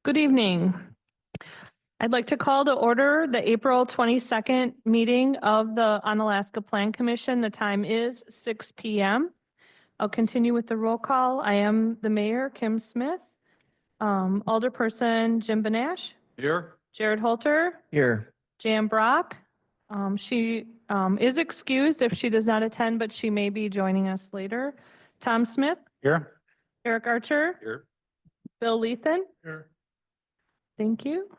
Good evening. I'd like to call to order the April 22nd meeting of the Onalaska Plan Commission. The time is 6 p.m. I'll continue with the roll call. I am the mayor, Kim Smith, Alderperson Jim Benash, Here. Jared Holter, Here. Jan Brock. She is excused if she does not attend, but she may be joining us later. Tom Smith, Here. Eric Archer, Here. Bill Lethan. Here. Thank you.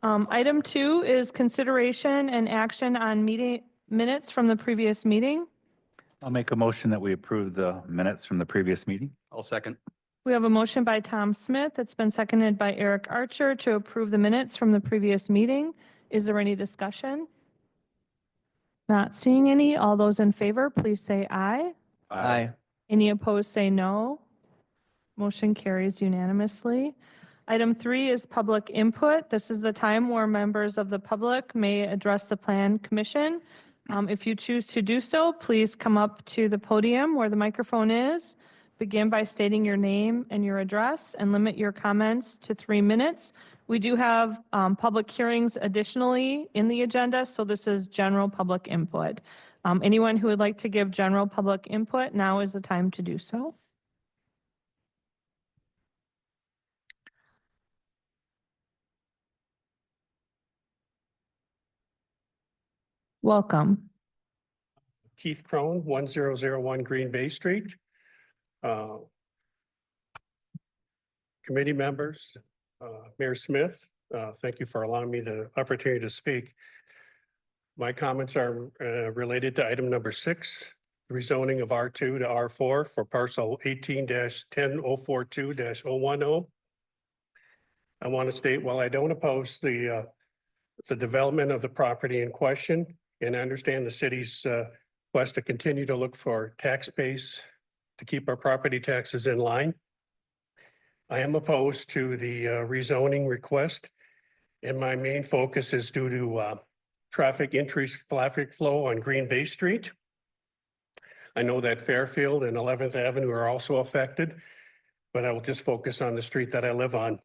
Item 2 is consideration and action on meeting minutes from the previous meeting. I'll make a motion that we approve the minutes from the previous meeting. I'll second. We have a motion by Tom Smith that's been seconded by Eric Archer to approve the minutes from the previous meeting. Is there any discussion? Not seeing any. All those in favor, please say aye. Aye. Any opposed, say no. Motion carries unanimously. Item 3 is public input. This is the time where members of the public may address the Plan Commission. If you choose to do so, please come up to the podium where the microphone is. Begin by stating your name and your address and limit your comments to 3 minutes. We do have public hearings additionally in the agenda, so this is general public input. Anyone who would like to give general public input, now is the time to do so. Welcome. Keith Crone, 1001 Green Bay Street. Committee members, Mayor Smith, thank you for allowing me the opportunity to speak. My comments are related to item number 6, rezoning of R2 to R4 for parcel 18-10042-010. I want to state, while I don't oppose the development of the property in question, and I understand the city's quest to continue to look for tax base to keep our property taxes in line, I am opposed to the rezoning request. And my main focus is due to increased traffic flow on Green Bay Street. I know that Fairfield and 11th Avenue are also affected, but I will just focus on the street that I live on.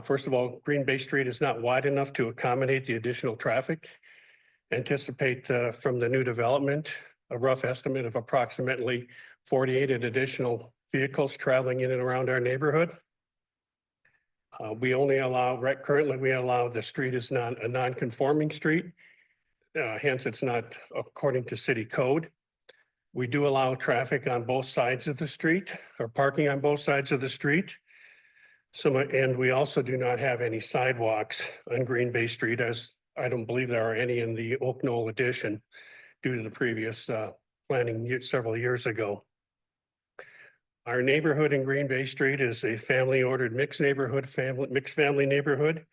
First of all, Green Bay Street is not wide enough to accommodate the additional traffic. Anticipate from the new development, a rough estimate of approximately 48 additional vehicles traveling in and around our neighborhood. We only allow, currently we allow the street is not a non-conforming street. Hence, it's not according to city code. We do allow traffic on both sides of the street or parking on both sides of the street. And we also do not have any sidewalks on Green Bay Street, as I don't believe there are any in the Oak Knoll addition due to the previous planning several years ago. Our neighborhood in Green Bay Street is a family-ordered mixed family neighborhood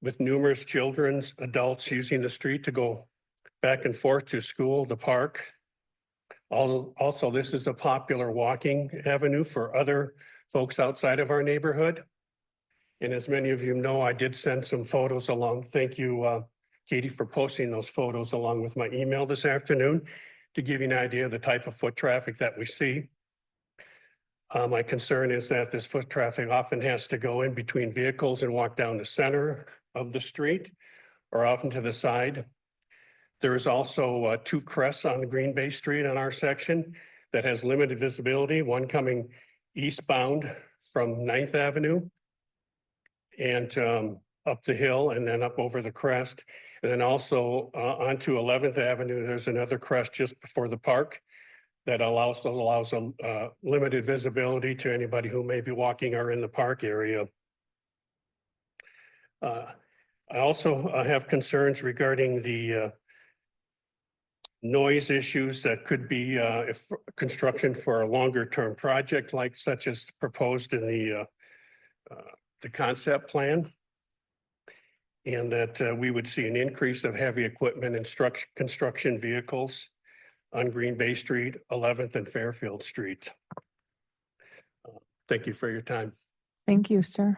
with numerous children, adults using the street to go back and forth to school, the park. Also, this is a popular walking avenue for other folks outside of our neighborhood. And as many of you know, I did send some photos along. Thank you, Katie, for posting those photos along with my email this afternoon to give you an idea of the type of foot traffic that we see. My concern is that this foot traffic often has to go in between vehicles and walk down the center of the street or often to the side. There is also 2 crests on Green Bay Street on our section that has limited visibility, one coming eastbound from 9th Avenue and up the hill and then up over the crest. And then also onto 11th Avenue, there's another crest just before the park that allows limited visibility to anybody who may be walking or in the park area. I also have concerns regarding the noise issues that could be if construction for a longer term project like such as proposed in the concept plan. And that we would see an increase of heavy equipment and construction vehicles on Green Bay Street, 11th and Fairfield Street. Thank you for your time. Thank you, sir.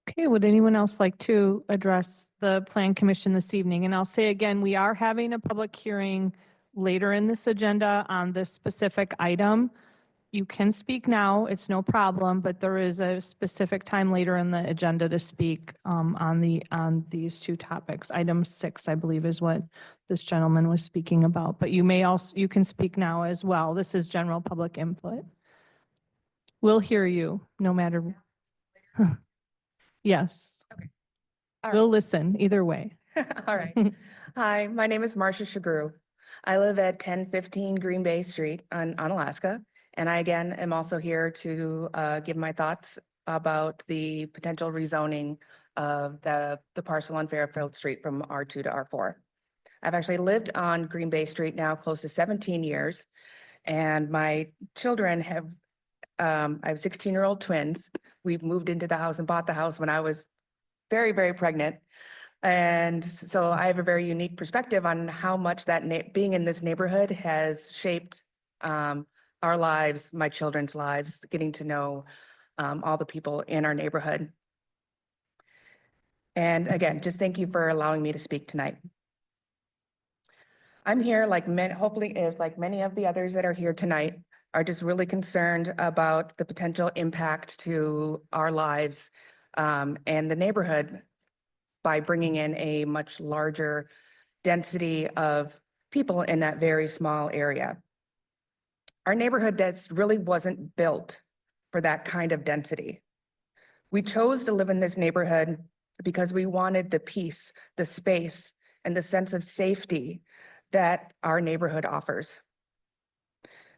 Okay, would anyone else like to address the Plan Commission this evening? And I'll say again, we are having a public hearing later in this agenda on this specific item. you can speak now, it's no problem, but there is a specific time later in the agenda to speak on these two topics. Item 6, I believe, is what this gentleman was speaking about, but you can speak now as well. This is general public input. We'll hear you, no matter. Yes, All we'll right. listen either way. All right. Hi, my name is Marcia Shagru. I live at 1015 Green Bay Street on Alaska. And I again am also here to give my thoughts about the potential rezoning of the parcel on Fairfield Street from R2 to R4. I've actually lived on Green Bay Street now close to 17 years. And my children have, I have 16-year-old twins. We moved into the house and bought the house when I was very, very pregnant. And so I have a very unique perspective on how much that being in this neighborhood has shaped our lives, my children's lives, getting to know all the people in our neighborhood. And again, just thank you for allowing me to speak tonight. I'm here like hopefully if like many of the others that are here tonight are just really concerned about the potential impact to our lives and the neighborhood by bringing in a much larger density of people in that very small area. Our neighborhood really wasn't built for that kind of density. We chose to live in this neighborhood because we wanted the peace, the space, and the sense of safety that our neighborhood offers.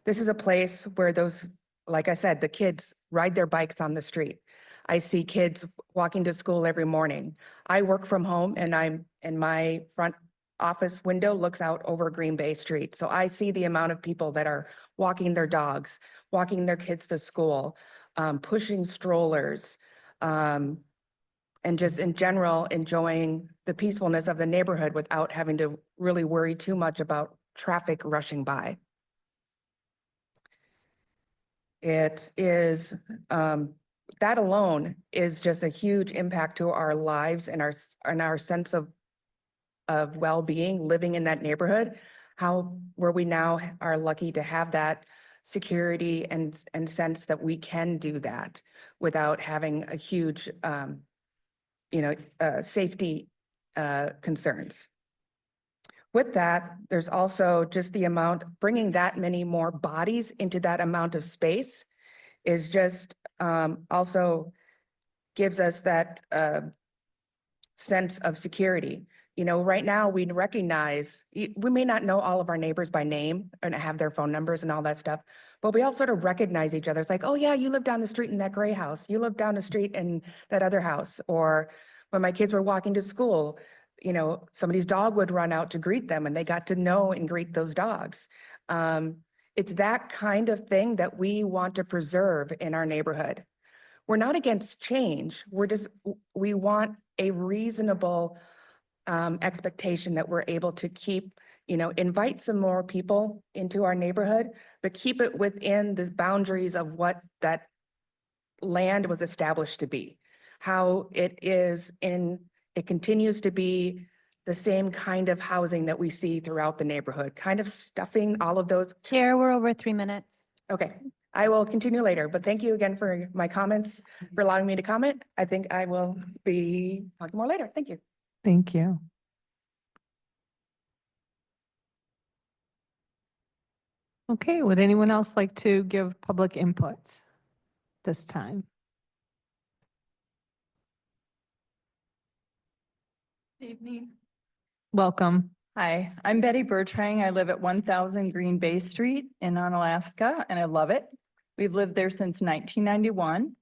This is a place where those, like I said, the kids ride their bikes on the street. I see kids walking to school every morning. I work from home and my front office window looks out over Green Bay Street. So I see the amount of people that are walking their dogs, walking their kids to school, pushing strollers, and just in general, enjoying the peacefulness of the neighborhood without having to really worry too much about traffic rushing by. It is, that alone is just a huge impact to our lives and our sense of well-being living in that neighborhood, where we now are lucky to have that security and sense that we can do that without having a huge, safety concerns. With that, there's also just the amount, bringing that many more bodies into that amount of space is just also gives us that sense of security. You know, right now we recognize, we may not know all of our neighbors by name and have their phone numbers and all that stuff, but we all sort of recognize each other. It's like, oh yeah, you live down the street in that gray house. You live down the street in that other house. Or when my kids were walking to school, you know, somebody's dog would run out to greet them and they got to know and greet those dogs. It's that kind of thing that we want to preserve in our neighborhood. We're not against change. We want a reasonable expectation that we're able to keep, invite some more people into our neighborhood, but keep it within the boundaries of what that land was established to be. How it continues to be the same kind of housing that we see throughout the neighborhood, kind of stuffing all of those. Chair, we're over 3 minutes. Okay, I will continue later, but thank you again for my comments, for allowing me to comment. I think I will be talking more later. Thank you. Thank you. Okay, would anyone else like to give public input this time? Evening. Welcome. Hi, I'm Betty Bertrang. I live at 1000 Green Bay Street in Onalaska, and I love it. We've lived there since 1991.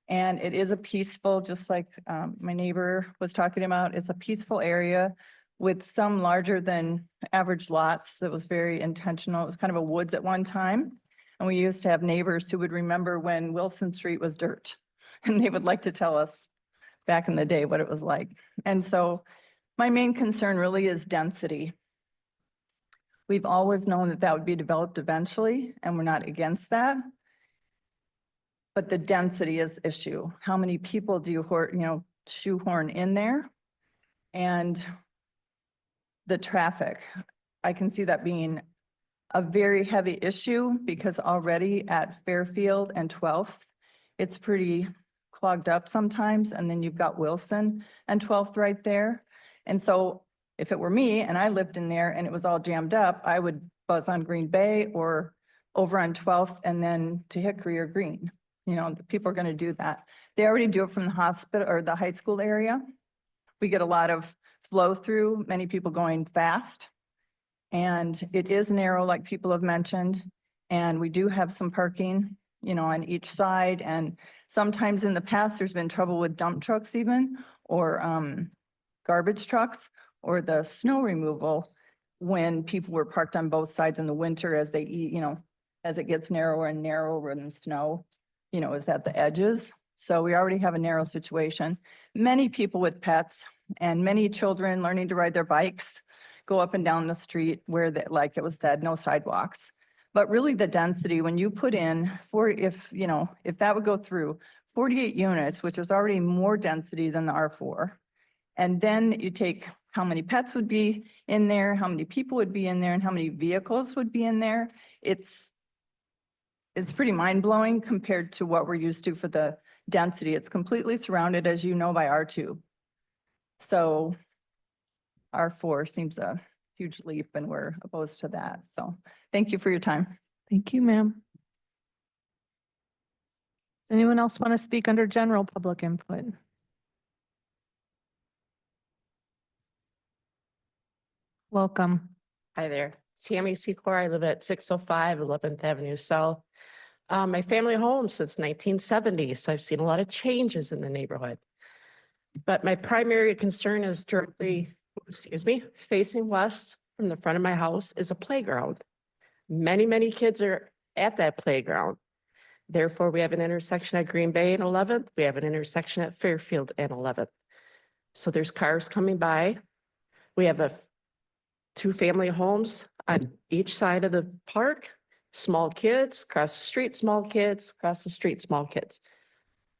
And it is a peaceful, just like my neighbor was talking about, it's a peaceful area with some larger than average lots. That was very intentional. It was kind of a woods at one time. And we used to have neighbors who would remember when Wilson Street was dirt. And they would like to tell us back in the day what it was like. And so my main concern really is density. We've always known that that would be developed eventually, and we're not against that. But the density is the issue. How many people do you shoehorn in there? And the traffic, I can see that being a very heavy issue because already at Fairfield and 12th, it's pretty clogged up sometimes. And then you've got Wilson and 12th right there. And so if it were me and I lived in there and it was all jammed up, I would buzz on Green Bay or over on 12th and then to Hickory or Green. You know, the people are going to do that. They already do it from the hospital or the high school area. We get a lot of flow through, many people going fast. And it is narrow, like people have mentioned. And we do have some parking, you know, on each side. And sometimes in the past, there's been trouble with dump trucks even, or garbage trucks, or the snow removal when people were parked on both sides in the winter as they eat, you know, as it gets narrower and narrower and snow, you know, is at the edges. So we already have a narrow situation. Many people with pets and many children learning to ride their bikes go up and down the street where, like it was said, no sidewalks. But really the density, when you put in if that would go through 48 units, which is already more density than the R4. And then you take how many pets would be in there, how many people would be in there, and how many vehicles would be in there. It's pretty mind-blowing compared to what we're used to for the density. It's completely surrounded, as you know, by R2. So R4 seems a huge leap and we're opposed to that. So thank you for your time. Thank you, ma'am. Does anyone else want to speak under general public input? Welcome. Hi there, it's Tammy Secor. I live at 605 11th Avenue South. My family home since 1970, so I've seen a lot of changes in the neighborhood. But my primary concern is directly, facing west from the front of my house is a playground. Many, many kids are at that playground. Therefore, we have an intersection at Green Bay and 11th. We have an intersection at Fairfield and 11th. So there's cars coming by. We have two family homes on each side of the park, small kids, across the street, small kids, across the street, small kids.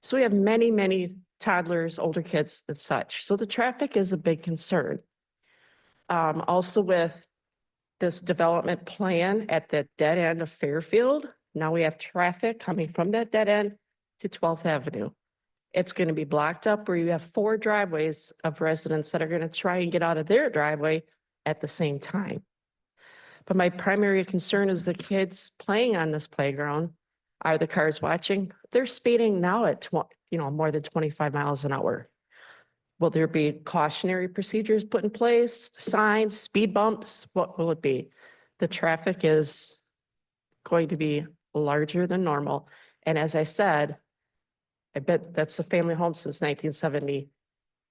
So we have many, many toddlers, older kids and such. So the traffic is a big concern. Also with this development plan at the dead end of Fairfield, now we have traffic coming from that dead end to 12th Avenue. It's going to be blocked up where you have 4 driveways of residents that are going to try and get out of their driveway at the same time. But my primary concern is the kids playing on this playground. Are the cars watching? They're speeding now at more than 25 miles an hour. Will there be cautionary procedures put in place, signs, speed bumps? What will it be? The traffic is going to be larger than normal. And as I said, I bet that's a family home since 1970.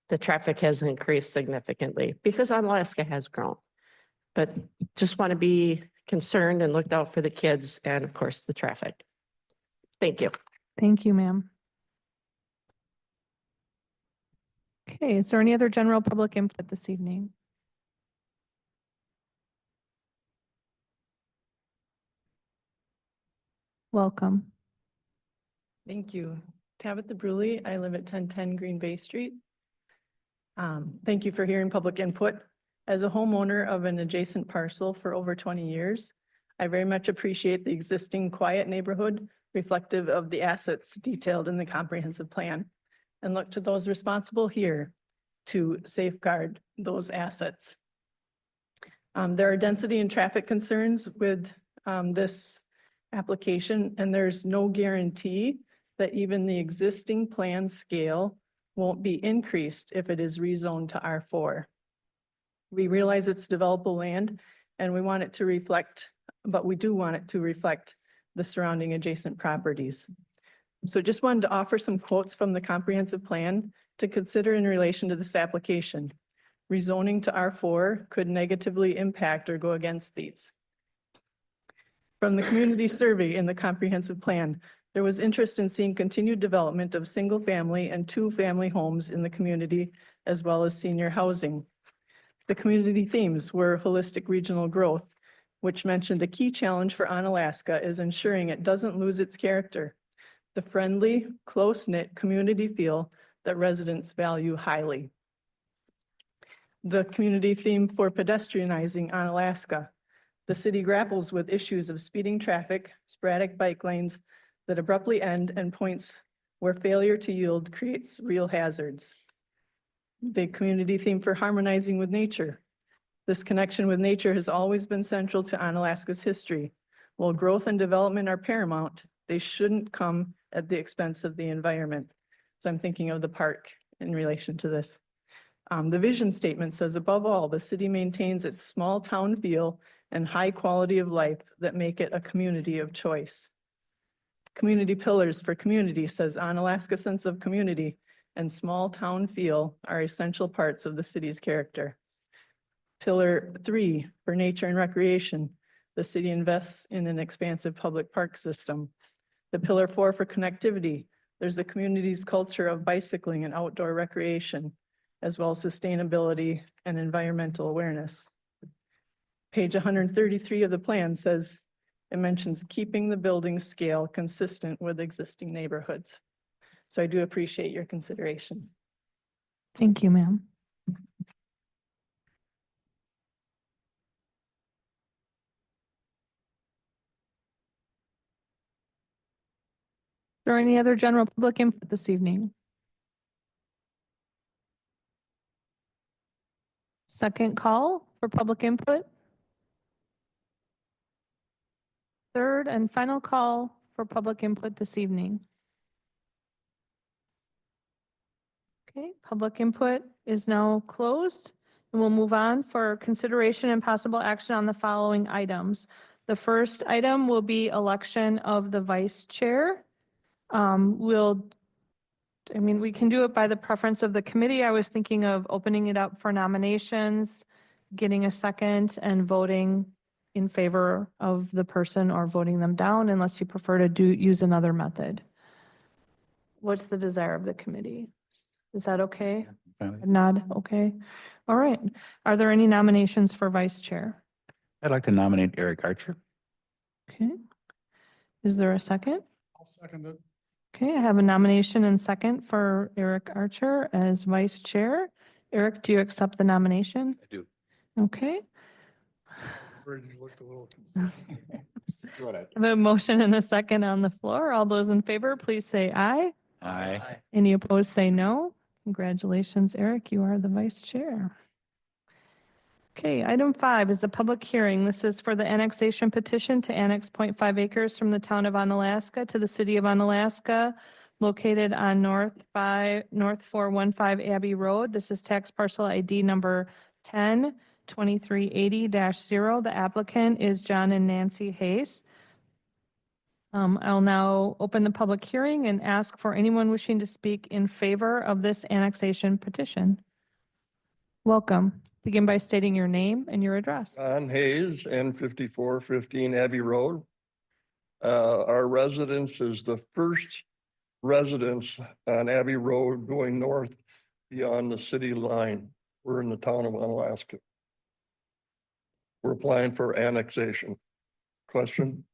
The traffic has increased significantly because Onalaska has grown. But just want to be concerned and looked out for the kids and of course the traffic. Thank you. Thank you, ma'am. Okay, is there any other general public input this evening? Welcome. Thank you. Tabitha Bruley. I live at 1010 Green Bay Street. Thank you for hearing public input. As a homeowner of an adjacent parcel for over 20 years, I very much appreciate the existing quiet neighborhood reflective of the assets detailed in the comprehensive plan and look to those responsible here to safeguard those assets. There are density and traffic concerns with this application, and there's no guarantee that even the existing plan scale won't be increased if it is rezoned to R4. We realize it's developable land and we want it to reflect, but we do want it to reflect the surrounding adjacent properties. So just wanted to offer some quotes from the comprehensive plan to consider in relation to this application. Rezoning to R4 could negatively impact or go against these. From the community survey in the comprehensive plan, there was interest in seeing continued development of single family and 2-family homes in the community, as well as senior housing. The community themes were holistic regional growth, which mentioned a key challenge for Onalaska is ensuring it doesn't lose its character, the friendly, close-knit community feel that residents value highly. The community theme for pedestrianizing Onalaska. The city grapples with issues of speeding traffic, sporadic bike lanes that abruptly end and points where failure to yield creates real hazards. The community theme for harmonizing with nature. This connection with nature has always been central to Onalaska's history. While growth and development are paramount, they shouldn't come at the expense of the environment. So I'm thinking of the park in relation to this. The vision statement says, above all, the city maintains its small town feel and high quality of life that make it a community of choice. Community pillars for community says Onalaska's sense of community and small town feel are essential parts of the city's character. Pillar 3 for nature and recreation, the city invests in an expansive public park system. The pillar 4 for connectivity, there's the community's culture of bicycling and outdoor recreation, as well as sustainability and environmental awareness. Page 133 of the plan says, it mentions keeping the building scale consistent with existing neighborhoods. So I do appreciate your consideration. Thank you, ma'am. Is there any other general public input this evening? Second call for public input. Third and final call for public input this evening. Okay, public input is now closed, and we'll move on for consideration and possible action on the following items. The first item will be election of the vice chair. We can do it by the preference of the committee. I was thinking of opening it up for nominations, getting a second and voting in favor of the person or voting them down unless you prefer to use another method. What's the desire of the committee? Is that okay? Fine. Nod, okay. All right. Are there any nominations for vice chair? I'd like to nominate Eric Archer. Okay. Is there a second? I'll second it. Okay, I have a nomination and second for Eric Archer as vice chair. Eric, do you accept the nomination? I do. Okay. You looked a little. I have a motion and a second on the floor. All those in favor, please say aye. Aye. Any opposed, say no. Congratulations, Eric. You are the vice chair. Okay, item 5 is a public hearing. This is for the annexation petition to annex 0.5 acres from the town of Onalaska to the city of Onalaska, located on North 415 Abbey Road. This is tax parcel ID number 10-2380-0. The applicant is John and Nancy Hayes. I'll now open the public hearing and ask for anyone wishing to speak in favor of this annexation petition. Welcome. Begin by stating your name and your address. John Hayes, N5415 Abbey Road. Our residence is the first residence on Abbey Road going north beyond the city line. We're in the town of Onalaska. We're applying for annexation. Question?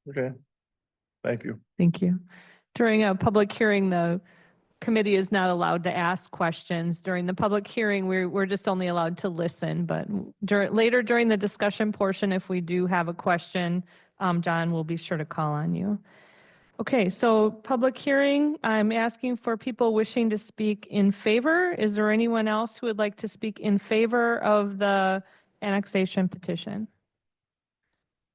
Okay, thank you. Thank you. During a public hearing, the committee is not allowed to ask questions. During the public hearing, we're just only allowed to listen, but later during the discussion portion, if we do have a question, John will be sure to call on you. Okay, so public hearing, I'm asking for people wishing to speak in favor. Is there anyone else who would like to speak in favor of the annexation petition?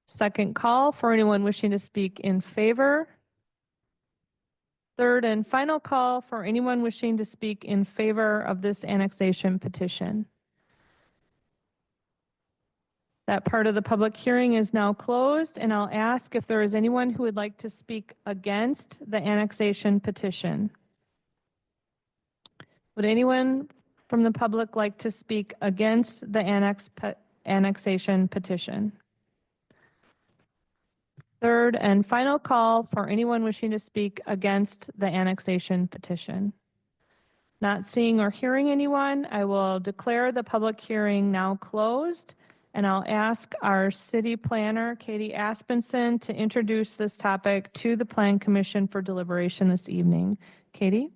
Second call for anyone wishing to speak in favor. Third and final call for anyone wishing to speak in favor of this annexation petition. That part of the public hearing is now closed, and I'll ask if there is anyone who would like to speak against the annexation petition. Would anyone from the public like to speak against the annexation petition? Third and final call for anyone wishing to speak against the annexation petition. Not seeing or hearing anyone, I will declare the public hearing now closed, and I'll ask our city planner, Katie Aspenson, to introduce this topic to the Plan Commission for deliberation this evening. Katie?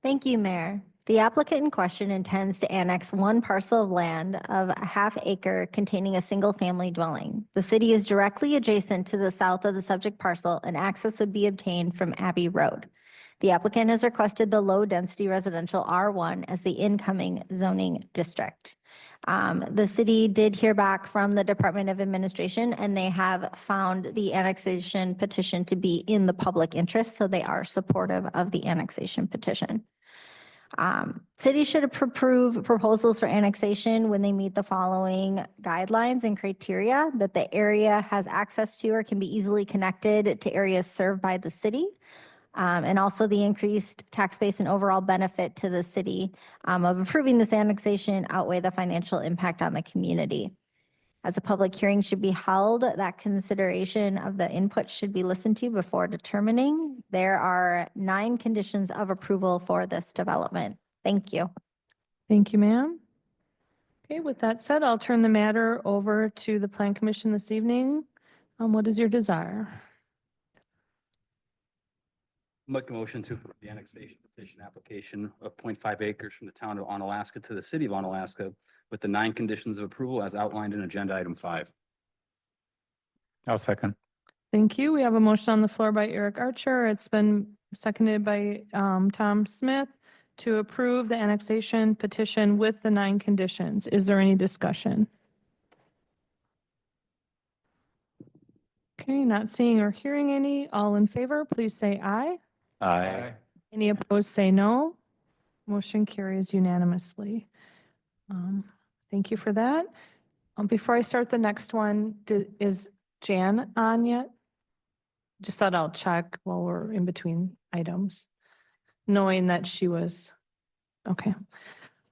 Thank you, Mayor. The applicant in question intends to annex one parcel of land of a half acre containing a single-family dwelling. The city is directly adjacent to the south of the subject parcel, and access would be obtained from Abbey Road. The applicant has requested the low-density residential R1 as the incoming zoning district. The city did hear back from the Department of Administration, and they have found the annexation petition to be in the public interest, so they are supportive of the annexation petition. Cities should approve proposals for annexation when they meet the following guidelines and criteria: that the area has access to or can be easily connected to areas served by the city. And also the increased tax base and overall benefit to the city of approving this annexation outweigh the financial impact on the community. As a public hearing should be held, that consideration of the input should be listened to before determining. There are 9 conditions of approval for this development. Thank you. Thank you, ma'am. Okay, with that said, I'll turn the matter over to the Plan Commission this evening. What is your desire? Make a motion to approve the annexation petition application of 0.5 acres from the town of Onalaska to the city of Onalaska with the 9 conditions of approval as outlined in agenda item 5. I'll second. Thank you. We have a motion on the floor by Eric Archer. It's been seconded by Tom Smith to approve the annexation petition with the 9 conditions. Is there any discussion? Okay, not seeing or hearing any. All in favor, please say aye. Aye. Any opposed, say no. Motion carries unanimously. Thank you for that. Before I start the next one, is Jan on yet? Just thought I'll check while we're in between items, knowing that she was, okay.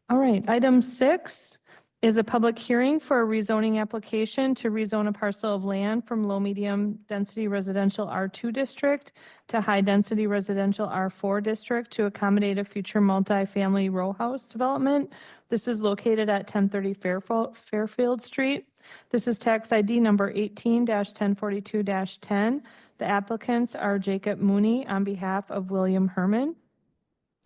All right, item 6 is a public hearing for a rezoning application to rezone a parcel of land from low medium density residential R2 district to high density residential R4 district to accommodate a future multifamily row house development. This is located at 1030 Fairfield Street. This is tax ID number 18-1042-10. The applicants are Jacob Mooney on behalf of William Herman.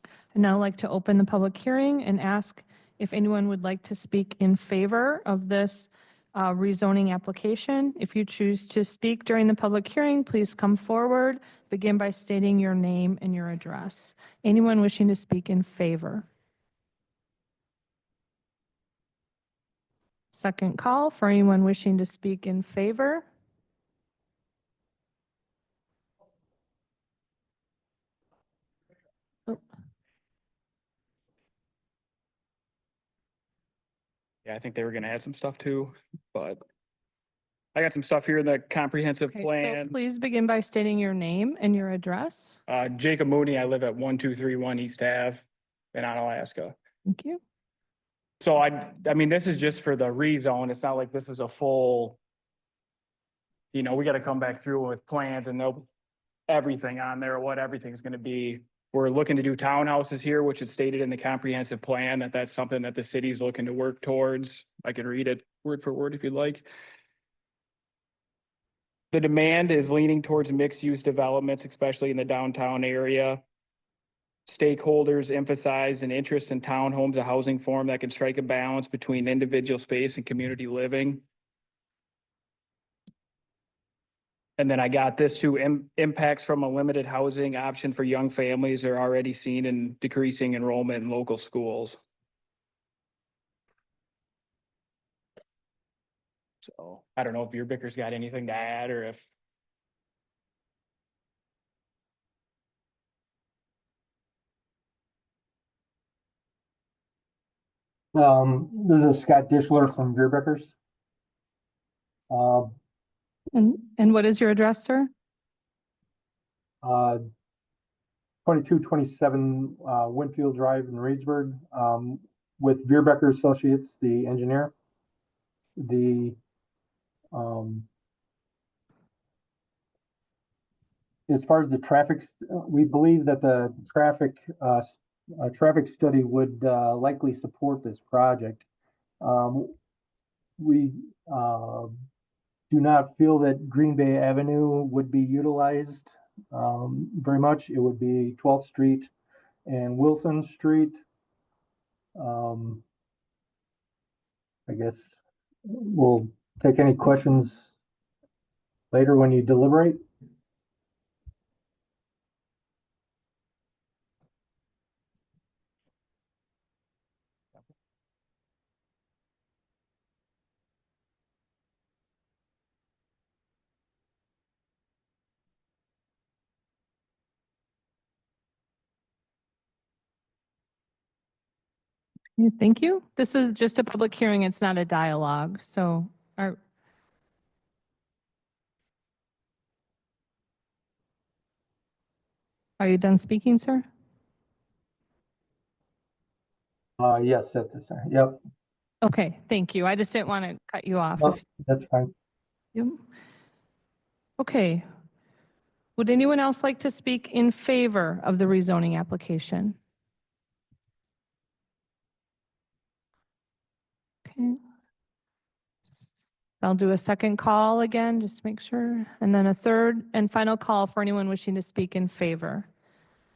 I'd now like to open the public hearing and ask if anyone would like to speak in favor of this rezoning application. If you choose to speak during the public hearing, please come forward. Begin by stating your name and your address. Anyone wishing to speak in favor? Second call for anyone wishing to speak in favor. Yeah, I think they were gonna add some stuff too, but I got some stuff here in the comprehensive Okay, so plan. please begin by stating your name and your address. Jacob Mooney, I live at 1231 East Ave in Onalaska. Thank you. So I mean, this is just for the rezone. It's not like this is a full, we gotta come back through with plans and know everything on there, what everything's gonna be. We're looking to do townhouses here, which is stated in the comprehensive plan that that's something that the city's looking to work towards. I can read it word for word if you'd like. The demand is leaning towards mixed-use developments, especially in the downtown area. Stakeholders emphasize an interest in townhomes, a housing form that can strike a balance between individual space and community living. And then I got this too, impacts from a limited housing option for young families are already seen in decreasing enrollment in local schools. So I don't know if your Bicker's got anything to add or if. This is Scott Dishler from Beerbeckers. And what is your address, sir? 2227 Winfield Drive in Reedsburg, with Beerbecker Associates, the engineer. As far as the traffic, we believe that the traffic study would likely support this project. We do not feel that Green Bay Avenue would be utilized very much. It would be 12th Street and Wilson Street. I guess we'll take any questions later when you deliberate. Yeah, thank you. This is just a public hearing. It's not a dialogue. So are you done speaking, sir? Yes, at this time. Yep, Okay, thank you. I just didn't want to cut you off. no, if- that's fine. Yep. Okay. Would anyone else like to speak in favor of the rezoning application? Okay. I'll do a second call again, just to make sure, and then a third and final call for anyone wishing to speak in favor.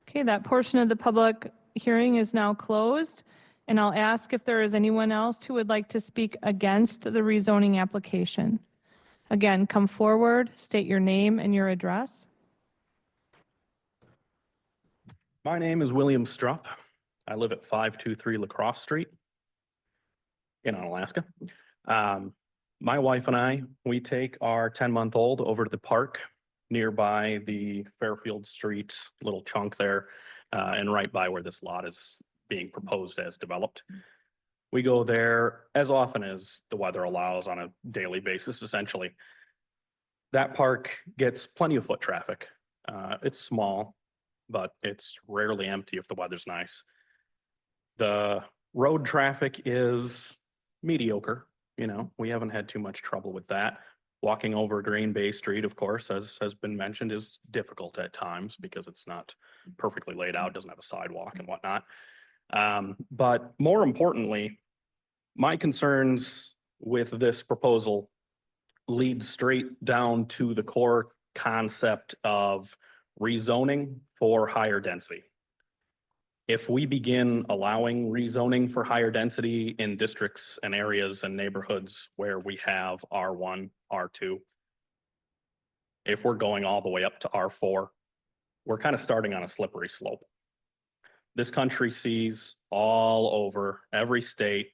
Okay, that portion of the public hearing is now closed, and I'll ask if there is anyone else who would like to speak against the rezoning application. Again, come forward, state your name and your address. My name is William Strupp. I live at 523 Lacrosse Street in Onalaska. My wife and I, we take our 10-month-old over to the park nearby the Fairfield Street little chunk there, and right by where this lot is being proposed as developed. We go there as often as the weather allows on a daily basis, essentially. That park gets plenty of foot traffic. It's small, but it's rarely empty if the weather's nice. The road traffic is mediocre. You know, we haven't had too much trouble with that. Walking over Green Bay Street, of course, as has been mentioned, is difficult at times because it's not perfectly laid out, doesn't have a sidewalk and whatnot. But more importantly, my concerns with this proposal lead straight down to the core concept of rezoning for higher density. If we begin allowing rezoning for higher density in districts and areas and neighborhoods where we have R1, R2, if we're going all the way up to R4, we're kind of starting on a slippery slope. This country sees all over every state,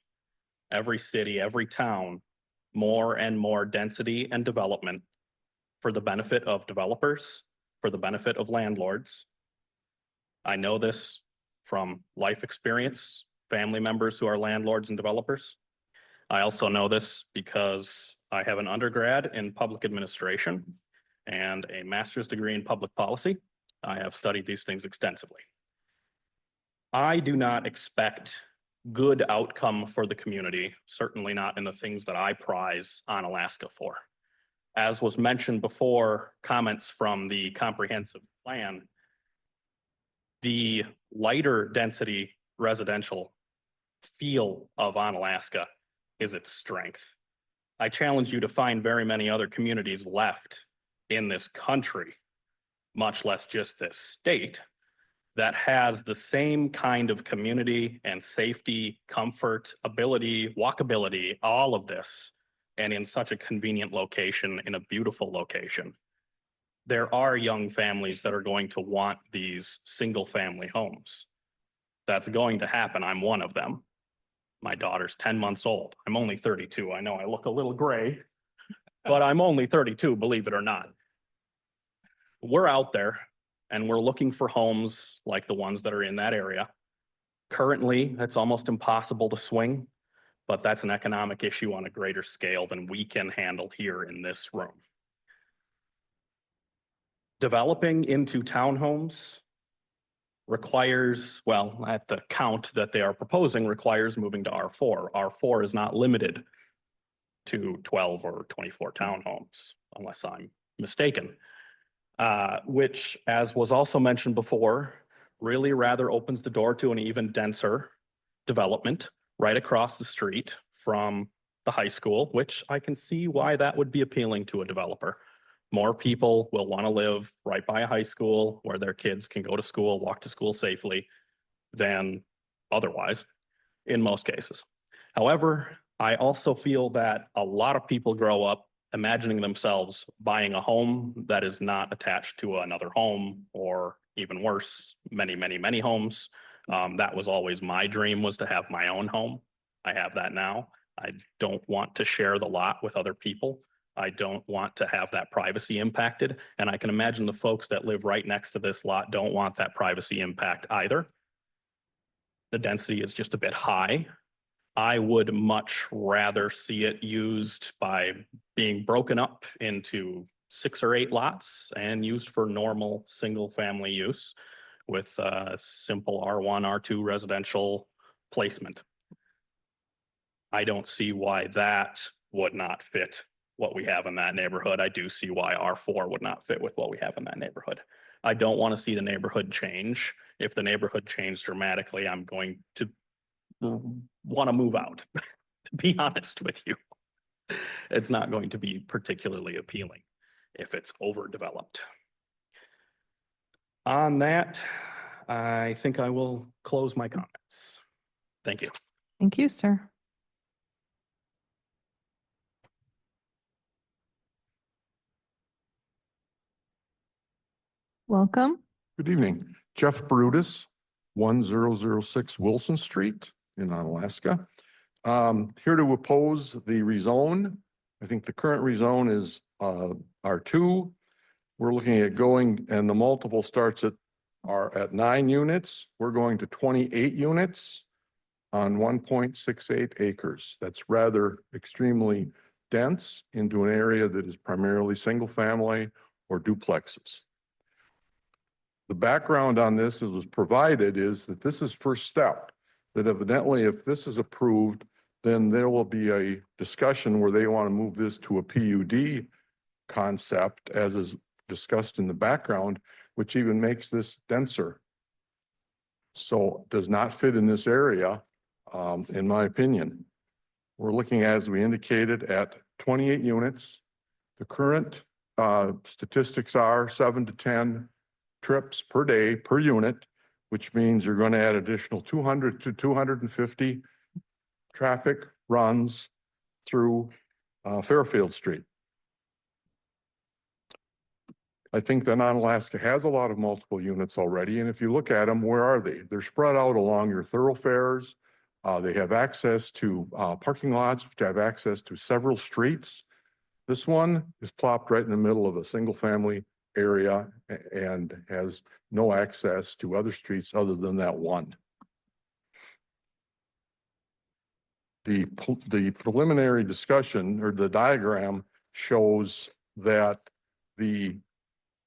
every city, every town, more and more density and development for the benefit of developers, for the benefit of landlords. I know this from life experience, family members who are landlords and developers. I also know this because I have an undergrad in public administration and a master's degree in public policy. I have studied these things extensively. I do not expect good outcome for the community, certainly not in the things that I prize Onalaska for. As was mentioned before, comments from the comprehensive plan, the lighter density residential feel of Onalaska is its strength. I challenge you to find very many other communities left in this country, much less just this state, that has the same kind of community and safety, comfort, ability, walkability, all of this, and in such a convenient location, in a beautiful location. There are young families that are going to want these single-family homes. That's going to happen. I'm one of them. My daughter's 10 months old. I'm only 32. I know I look a little gray, but I'm only 32, believe it or not. We're out there and we're looking for homes like the ones that are in that area. Currently, it's almost impossible to swing, but that's an economic issue on a greater scale than we can handle here in this room. Developing into townhomes requires, well, at the count that they are proposing, requires moving to R4. R4 is not limited to 12 or 24 townhomes, unless I'm mistaken. Which, as was also mentioned before, really rather opens the door to an even denser development right across the street from the high school, which I can see why that would be appealing to a developer. More people will want to live right by a high school where their kids can go to school, walk to school safely than otherwise. in most cases. However, I also feel that a lot of people grow up imagining themselves buying a home that is not attached to another home, or even worse, many, many, many homes. That was always my dream, was to have my own home. I have that now. I don't want to share the lot with other people. I don't want to have that privacy impacted. And I can imagine the folks that live right next to this lot don't want that privacy impact either. The density is just a bit high. I would much rather see it used by being broken up into 6 or 8 lots and used for normal single-family use with simple R1, R2 residential placement. I don't see why that would not fit what we have in that neighborhood. I do see why R4 would not fit with what we have in that neighborhood. I don't want to see the neighborhood change. If the neighborhood changed dramatically, I'm going to want to move out, to be honest with you. It's not going to be particularly appealing if it's overdeveloped. On that, I think I will close my comments. Thank you. Thank you, sir. Welcome. Good evening. Jeff Brutus, 1006 Wilson Street in Onalaska. Here to oppose the rezone. I think the current rezone is R2. We're looking at going, and the multiple starts at 9 units. We're going to 28 units on 1.68 acres. That's rather extremely dense into an area that is primarily single family or duplexes. The background on this that was provided is that this is first step, that evidently if this is approved, then there will be a discussion where they want to move this to a PUD concept, as is discussed in the background, which even makes this denser. So does not fit in this area, in my opinion. We're looking, as we indicated, at 28 units. The current statistics are 7 to 10 trips per day per unit, which means you're going to add additional 200 to 250 traffic runs through Fairfield Street. I think that Onalaska has a lot of multiple units already, and if you look at them, where are they? They're spread out along your thoroughfares. They have access to parking lots, which have access to several streets. This one is plopped right in the middle of a single family area and has no access to other streets other than that one. The preliminary discussion, or the diagram, shows that the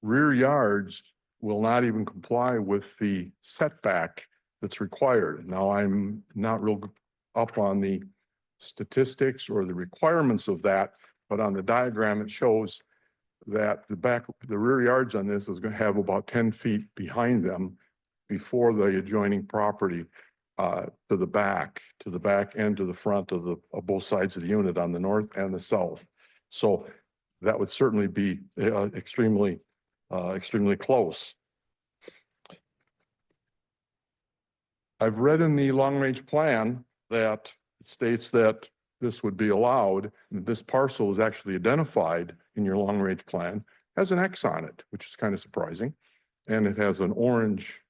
rear yards will not even comply with the setback that's required. Now, I'm not real up on the statistics or the requirements of that, but on the diagram, it shows that the rear yards on this is going to have about 10 feet behind them before the adjoining property to the back and to the front of both sides of the unit on the north and the south. So that would certainly be extremely close. I've read in the long-range plan that it states that this would be allowed, and this parcel is actually identified in your long-range plan, has an X on it, which is kind of surprising. And it has an orange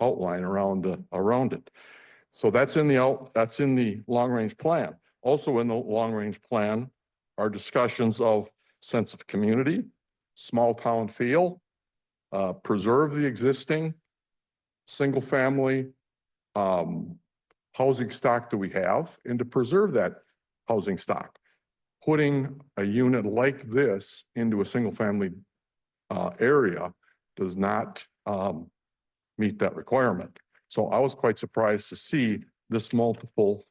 outline around it. So that's in the long-range plan. Also in the long-range plan are discussions of sense of community, small town feel, preserve the existing single-family housing stock that we have, and to preserve that housing stock. Putting a unit like this into a single-family area does not meet that requirement. So I was quite surprised to see this multiple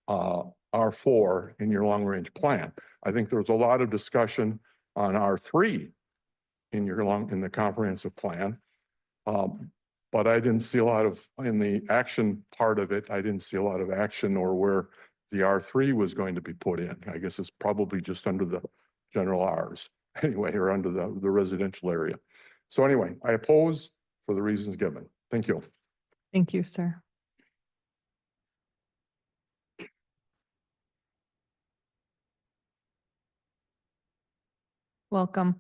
R4 in your long-range plan. I think there was a lot of discussion on R3 in the comprehensive plan. But I didn't see a lot of, in the action part of it, I didn't see a lot of action or where the R3 was going to be put in. I guess it's probably just under the general Rs anyway, or under the residential area. So anyway, I oppose for the reasons given. Thank you. Thank you, sir. Welcome.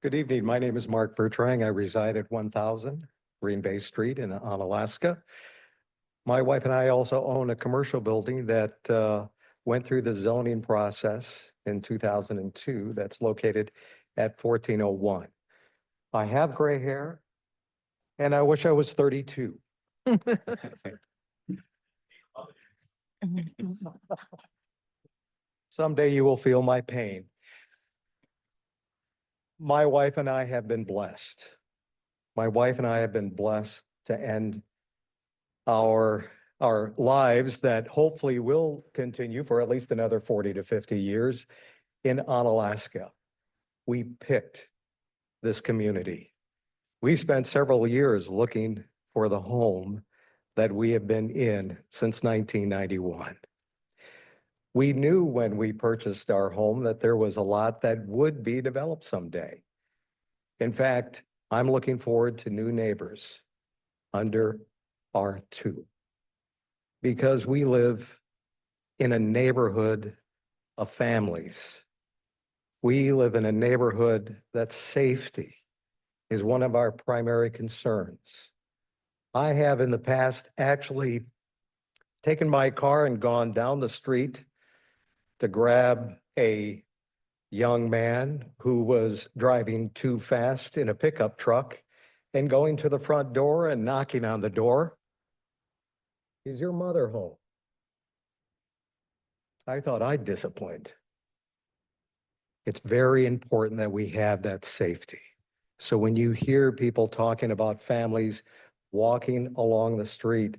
Good evening. My name is Mark Bertrand. I reside at 1000 Green Bay Street in Onalaska. My wife and I also own a commercial building that went through the zoning process in 2002 that's located at 1401. I have gray hair and I wish I was 32. Someday you will feel my pain. My wife and I have been blessed. My wife and I have been blessed to end our lives that hopefully will continue for at least another 40 to 50 years in Onalaska. We picked this community. We spent several years looking for the home that we have been in since 1991. We knew when we purchased our home that there was a lot that would be developed someday. In fact, I'm looking forward to new neighbors under R2 because we live in a neighborhood of families. We live in a neighborhood that safety is one of our primary concerns. I have in the past actually taken my car and gone down the street to grab a young man who was driving too fast in a pickup truck and going to the front door and knocking on the door. Is your mother home? I thought I'd disciplined. It's very important that we have that safety. So when you hear people talking about families walking along the street,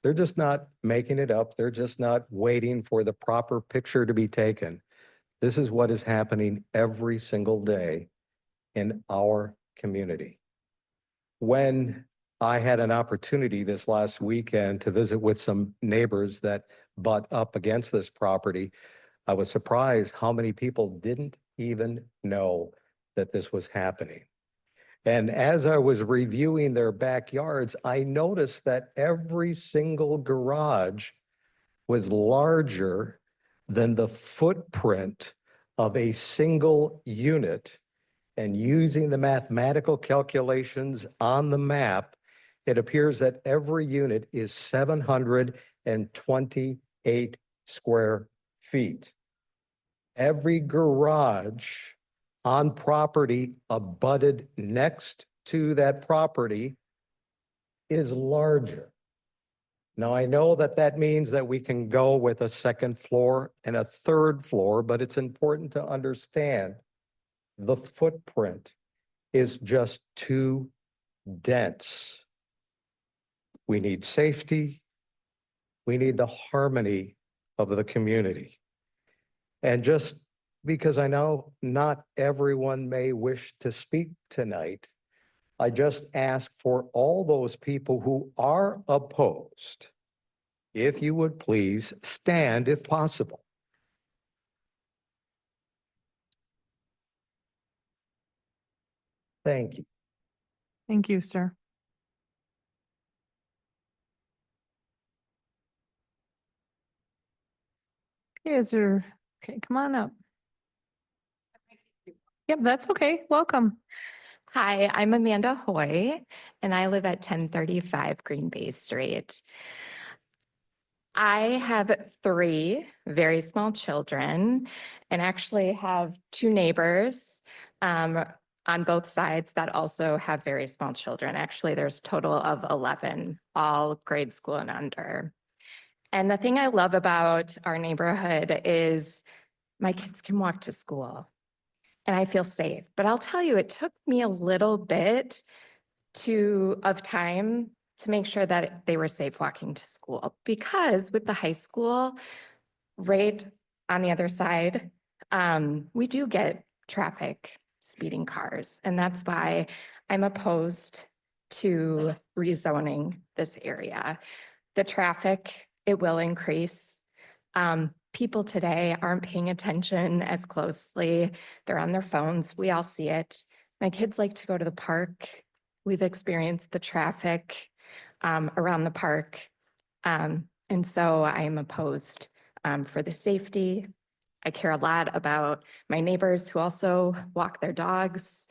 they're just not making it up. They're just not waiting for the proper picture to be taken. This is what is happening every single day in our community. When I had an opportunity this last weekend to visit with some neighbors that butt up against this property, I was surprised how many people didn't even know that this was happening. And as I was reviewing their backyards, I noticed that every single garage was larger than the footprint of a single unit. And using the mathematical calculations on the map, it appears that every unit is 728 square feet. Every garage on property abutted next to that property is larger. Now, I know that that means that we can go with a second floor and a third floor, but it's important to understand the footprint is just too dense. We need safety. We need the harmony of the community. And just because I know not everyone may wish to speak tonight, I just ask for all those people who are opposed, if you would please stand if possible. Thank you. Thank you, sir. Okay, okay, come on up. Yep, that's okay. Welcome. Hi, I'm Amanda Hoy, and I live at 1035 Green Bay Street. I have 3 very small children and actually have 2 neighbors on both sides that also have very small children. Actually, there's a total of 11, all grade school and under. And the thing I love about our neighborhood is my kids can walk to school and I feel safe. But I'll tell you, it took me a little bit of time to make sure that they were safe walking to school, because with the high school right on the other side, we do get traffic, speeding cars. And that's why I'm opposed to rezoning this area. The traffic, it will increase. People today aren't paying attention as closely. They're on their phones. We all see it. My kids like to go to the park. We've experienced the traffic around the park. And so I am opposed for the safety. I care a lot about my neighbors who also walk their dogs,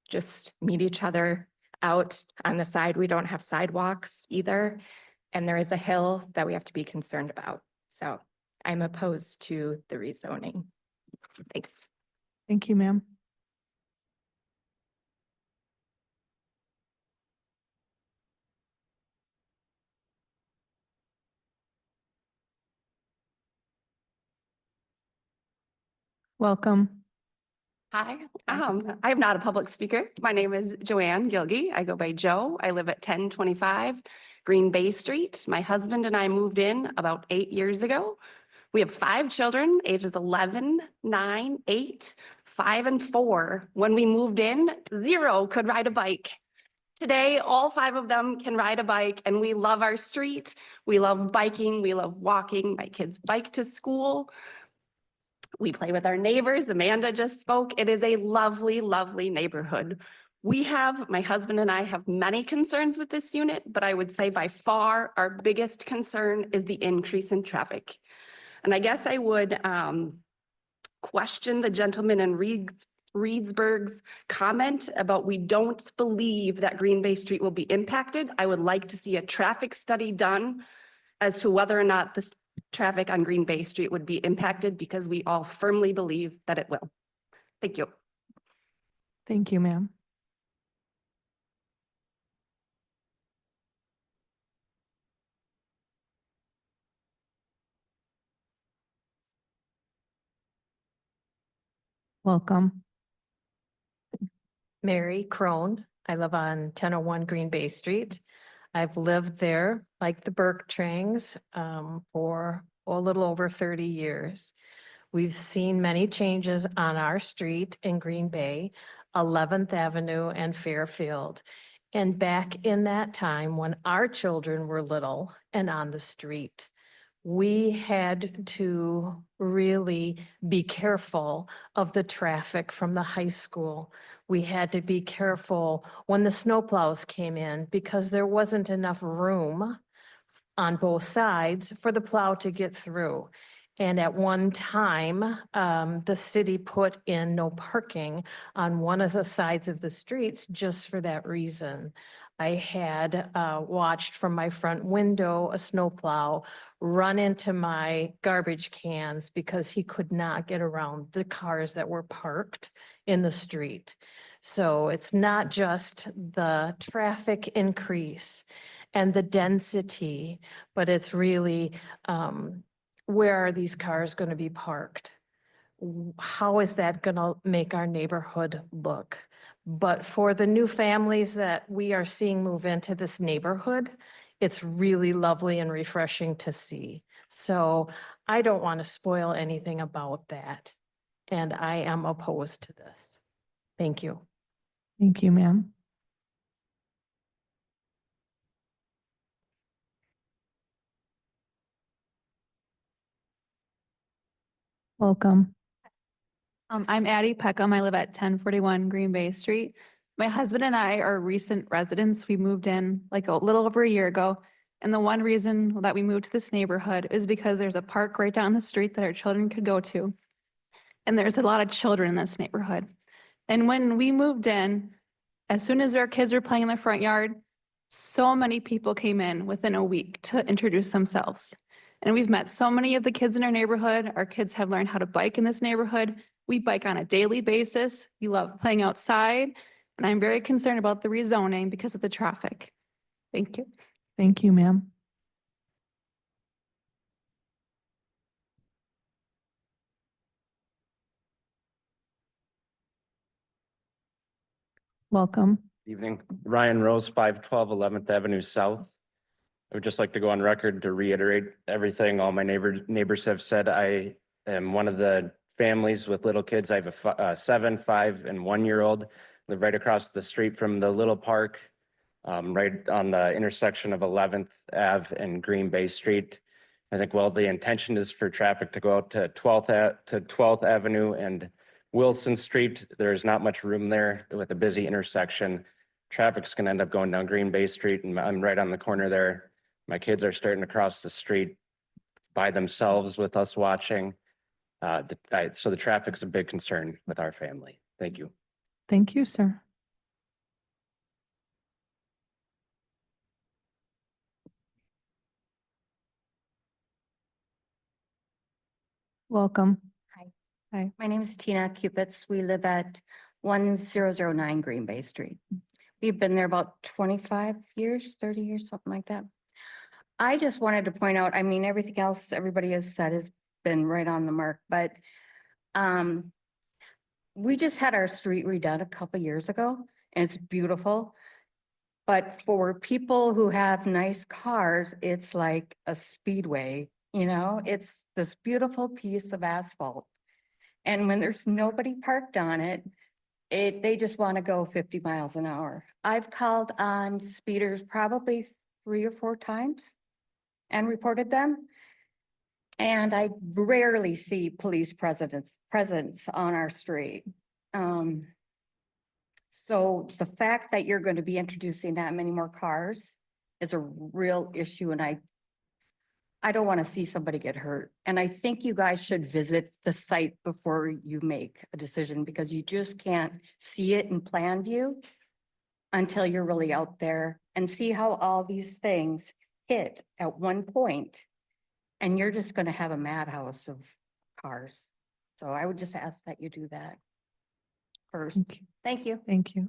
just meet each other out on the side. We don't have sidewalks either. And there is a hill that we have to be concerned about. So I'm opposed to the rezoning. Thanks. Thank you, ma'am. Welcome. Hi, I'm not a public speaker. My name is Joanne Gilgy. I go by Joe. I live at 1025 Green Bay Street. My husband and I moved in about 8 years ago. We have 5 children, ages 11, 9, 8, 5, and 4. When we moved in, 0 could ride a bike. Today, all 5 of them can ride a bike, and we love our street. We love biking. We love walking. My kids bike to school. We play with our neighbors. Amanda just spoke. It is a lovely, lovely neighborhood. My husband and I have many concerns with this unit, but I would say by far our biggest concern is the increase in traffic. And I guess I would question the gentleman in Reedsburg's comment about we don't believe that Green Bay Street will be impacted. I would like to see a traffic study done as to whether or not the traffic on Green Bay Street would be impacted, because we all firmly believe that it will. Thank you. Thank you, ma'am. Welcome. Mary Crone. I live on 1001 Green Bay Street. I've lived there, like the Bergtrangs, for a little over 30 years. We've seen many changes on our street in Green Bay, 11th Avenue and Fairfield. And back in that time when our children were little and on the street, we had to really be careful of the traffic from the high school. We had to be careful when the snowplows came in because there wasn't enough room on both sides for the plow to get through. And at one time, the city put in no parking on one of the sides of the streets just for that reason. I had watched from my front window a snowplow run into my garbage cans because he could not get around the cars that were parked in the street. So it's not just the traffic increase and the density, but it's really where are these cars going to be parked? How is that going to make our neighborhood look? But for the new families that we are seeing move into this neighborhood, it's really lovely and refreshing to see. So I don't want to spoil anything about that. And I am opposed to this. Thank you. Thank you, ma'am. Welcome. I'm Addie Peckham. I live at 1041 Green Bay Street. My husband and I are recent residents. We moved in like a little over a year ago. And the one reason that we moved to this neighborhood is because there's a park right down the street that our children could go to. And there's a lot of children in this neighborhood. And when we moved in, as soon as our kids were playing in the front yard, so many people came in within a week to introduce themselves. And we've met so many of the kids in our neighborhood. Our kids have learned how to bike in this neighborhood. We bike on a daily basis. We love playing outside. And I'm very concerned about the rezoning because of the traffic. Thank you. Thank you, ma'am. Welcome. Evening, Ryan Rose, 512 11th Avenue South. I would just like to go on record to reiterate everything all my neighbors have said. I am one of the families with little kids. I have a 7, 5, and 1-year-old. Live right across the street from the little park, right on the intersection of 11th Ave and Green Bay Street. I think, well, the intention is for traffic to go out to 12th Avenue and Wilson Street. There's not much room there with a busy intersection. Traffic's gonna end up going down Green Bay Street, and I'm right on the corner there. My kids are starting to cross the street by themselves with us watching. So the traffic's a big concern with our family. Thank you. Thank you, sir. Welcome. Hi. Hi. My name is Tina Cupits. We live at 1009 Green Bay Street. We've been there about 25 years, 30 years, something like that. I just wanted to point out, I mean, everything else everybody has said has been right on the mark, but we just had our street redone a couple years ago and it's beautiful. But for people who have nice cars, it's like a speedway, you know, it's this beautiful piece of asphalt. And when there's nobody parked on it, they just want to go 50 miles an hour. I've called on speeders probably 3 or 4 times and reported them. And I rarely see police presence on our street. So the fact that you're going to be introducing that many more cars is a real issue, and I don't want to see somebody get hurt. And I think you guys should visit the site before you make a decision, because you just can't see it in plan view until you're really out there and see how all these things hit at one point. And you're just going to have a madhouse of cars. So I would just ask that you do that first. Thank you. Thank you.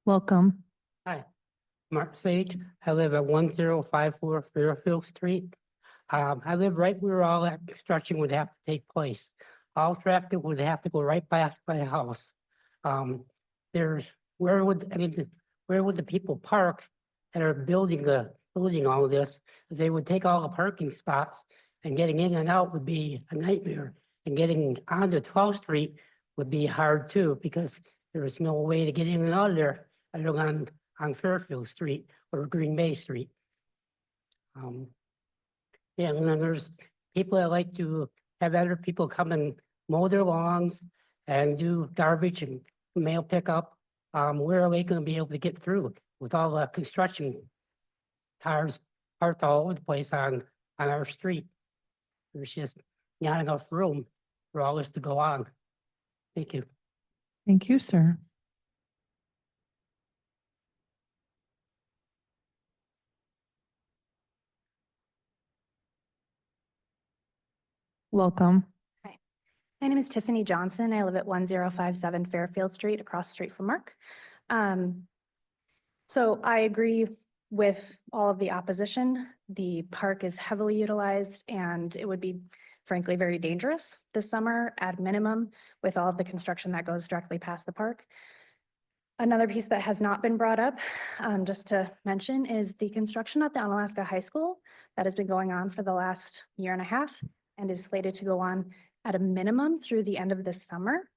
Welcome. Hi, Mark Sage. I live at 1054 Fairfield Street. I live right where all that construction would have to take place. All traffic would have to go right past my house. Where would the people park that are building all of this? Is they would take all the parking spots, and getting in and out would be a nightmare. And getting onto 12th Street would be hard too, because there is no way to get in and out of there other than on Fairfield Street or Green Bay Street. Yeah, and then there's people that like to have other people come and mow their lawns and do garbage and mail pickup. Where are they going to be able to get through with all the construction cars parked all over the place on our street? There's just not enough room for all this to go on. Thank you. Thank you, sir. Welcome. Hi, my name is Tiffany Johnson. I live at 1057 Fairfield Street, across the street from Mark. So I agree with all of the opposition. The park is heavily utilized and it would be frankly very dangerous this summer at minimum with all of the construction that goes directly past the park. Another piece that has not been brought up, just to mention, is the construction at the Onalaska High School that has been going on for the last year and a half and is slated to go on at a minimum through the end of this summer.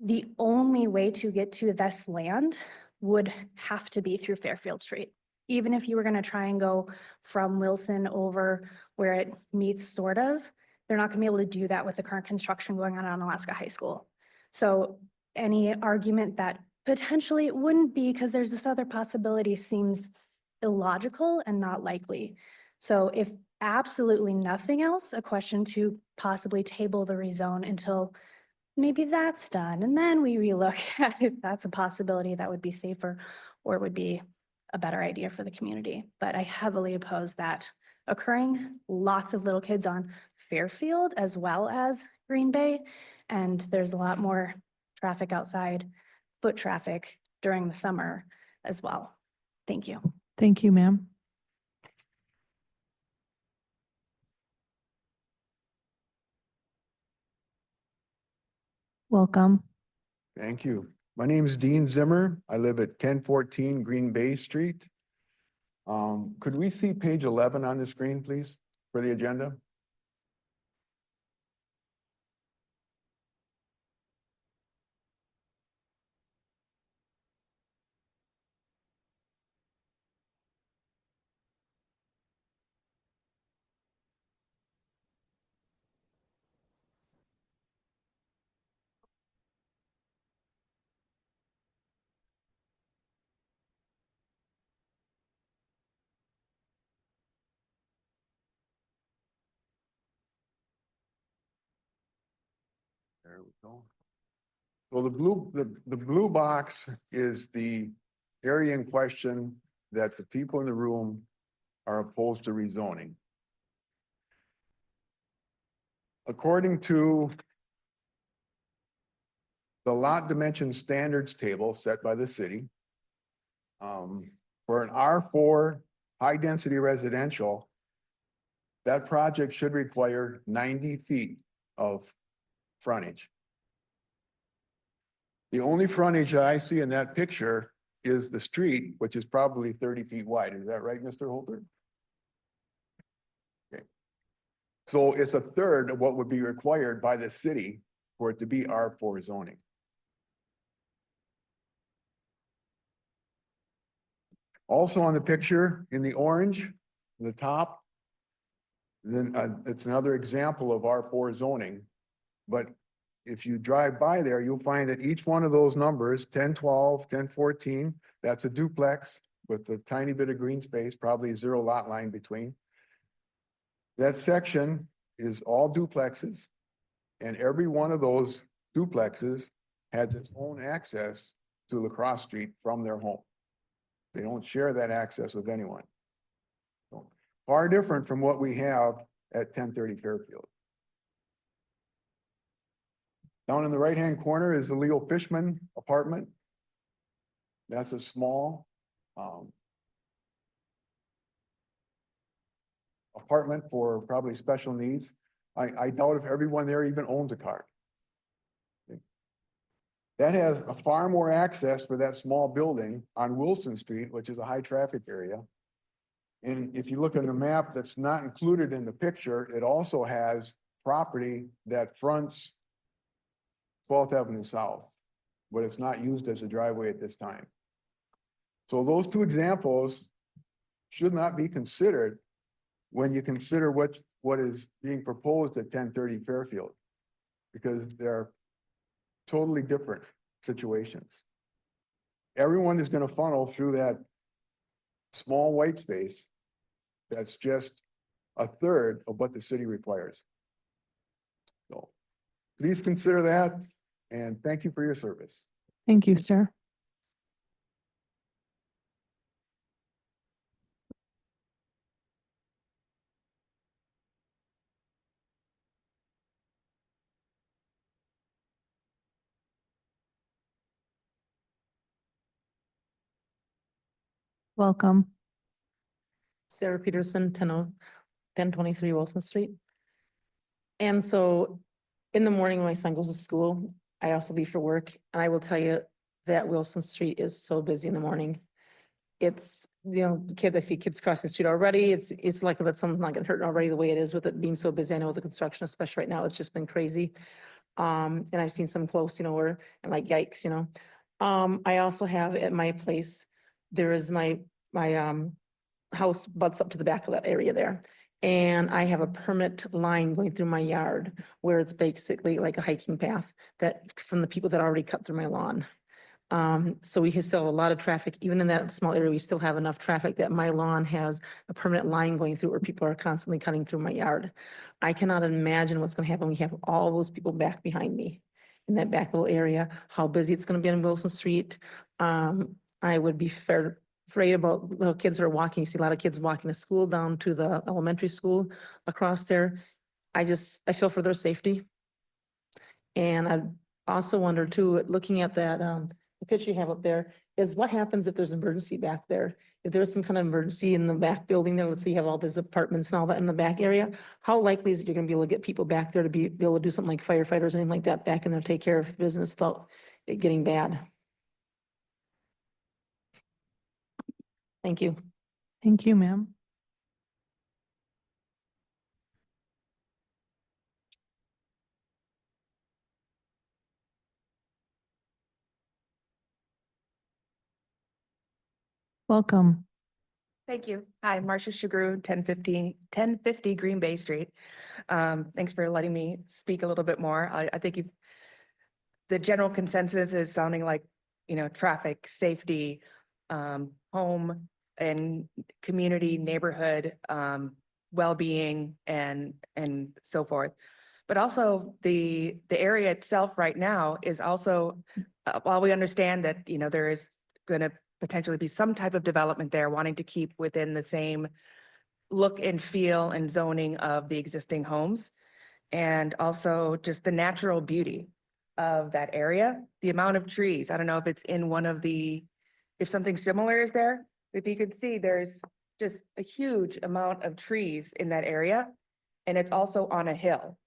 The only way to get to this land would have to be through Fairfield Street. Even if you were going to try and go from Wilson over where it meets sort of, they're not going to be able to do that with the current construction going on at Onalaska High School. So any argument that potentially it wouldn't be because there's this other possibility seems illogical and not likely. So if absolutely nothing else, a question to possibly table the rezone until maybe that's done. And then we relook at if that's a possibility that would be safer or would be a better idea for the community. But I heavily oppose that occurring. Lots of little kids on Fairfield as well as Green Bay. And there's a lot more traffic outside, foot traffic during the summer as well. Thank you. Thank you, ma'am. Welcome. Thank you. My name is Dean Zimmer. I live at 1014 Green Bay Street. Could we see page 11 on the screen, please, for the agenda? There we go. Well, the blue box is the area in question that the people in the room are opposed to rezoning. According to the lot dimension standards table set by the city, for an R4 high-density residential, that project should require 90 feet of frontage. The only frontage I see in that picture is the street, which is probably 30 feet wide. Is that right, Mr. Holbert? Okay. So it's a third of what would be required by the city for it to be R4 zoning. Also on the picture in the orange, the top, then it's another example of R4 zoning. But if you drive by there, you'll find that each one of those numbers, 1012, 1014, that's a duplex with a tiny bit of green space, probably 0 lot line between. That section is all duplexes, and every one of those duplexes has its own access to Lacrosse Street from their home. They don't share that access with anyone. So, far different from what we have at 1030 Fairfield. Down in the right-hand corner is the Leo Fishman apartment. That's a small apartment for probably special needs. I doubt if everyone there even owns a car. That has a far more access for that small building on Wilson Street, which is a high traffic area. And if you look on the map that's not included in the picture, it also has property that fronts 12th Avenue South, but it's not used as a driveway at this time. So those two examples should not be considered when you consider what is being proposed at 1030 Fairfield, because they're totally different situations. Everyone is going to funnel through that small white space that's just a third of what the city requires. So please consider that, and thank you for your service. Thank you, sir. Welcome. Sarah Peterson, 1023 Wilson Street. And so in the morning when my son goes to school, I also leave for work, and I will tell you that Wilson Street is so busy in the morning. It's, I see kids crossing the street already. It's like that someone's not getting hurt already the way it is with it being so busy. I know the construction, especially right now, it's just been crazy. And I've seen some close, where I'm like, yikes, I also have at my place, there is my house butts up to the back of that area there. And I have a permanent line going through my yard where it's basically like a hiking path that from the people that already cut through my lawn. So we still have a lot of traffic, even in that small area, we still have enough traffic that my lawn has a permanent line going through where people are constantly cutting through my yard. I cannot imagine what's going to happen when we have all those people back behind me in that back little area, how busy it's going to be on Wilson Street. I would be afraid about little kids that are walking. You see a lot of kids walking to school down to the elementary school across there. I feel for their safety. And I also wonder too, looking at that, the picture you have up there, is what happens if there's an emergency back there? If there's some kind of emergency in the back building there, let's say you have all these apartments and all that in the back area, how likely is it you're gonna be able to get people back there to be able to do something like firefighters, anything like that back in there, take care of business without it getting bad? Thank you. Thank you, ma'am. Welcome. Thank you. Hi, Marcia Shagru, 1050 Green Bay Street. Thanks for letting me speak a little bit more. I think the general consensus is sounding like, traffic, safety, home and community, neighborhood, well-being and so forth. But also the area itself right now is also, while we understand that, you know, there is going to potentially be some type of development there wanting to keep within the same look and feel and zoning of the existing homes. And also just the natural beauty of that area, the amount of trees. I don't know if it's in one of the, if something similar is there. If you could see, there's just a huge amount of trees in that area. And it's also on a hill.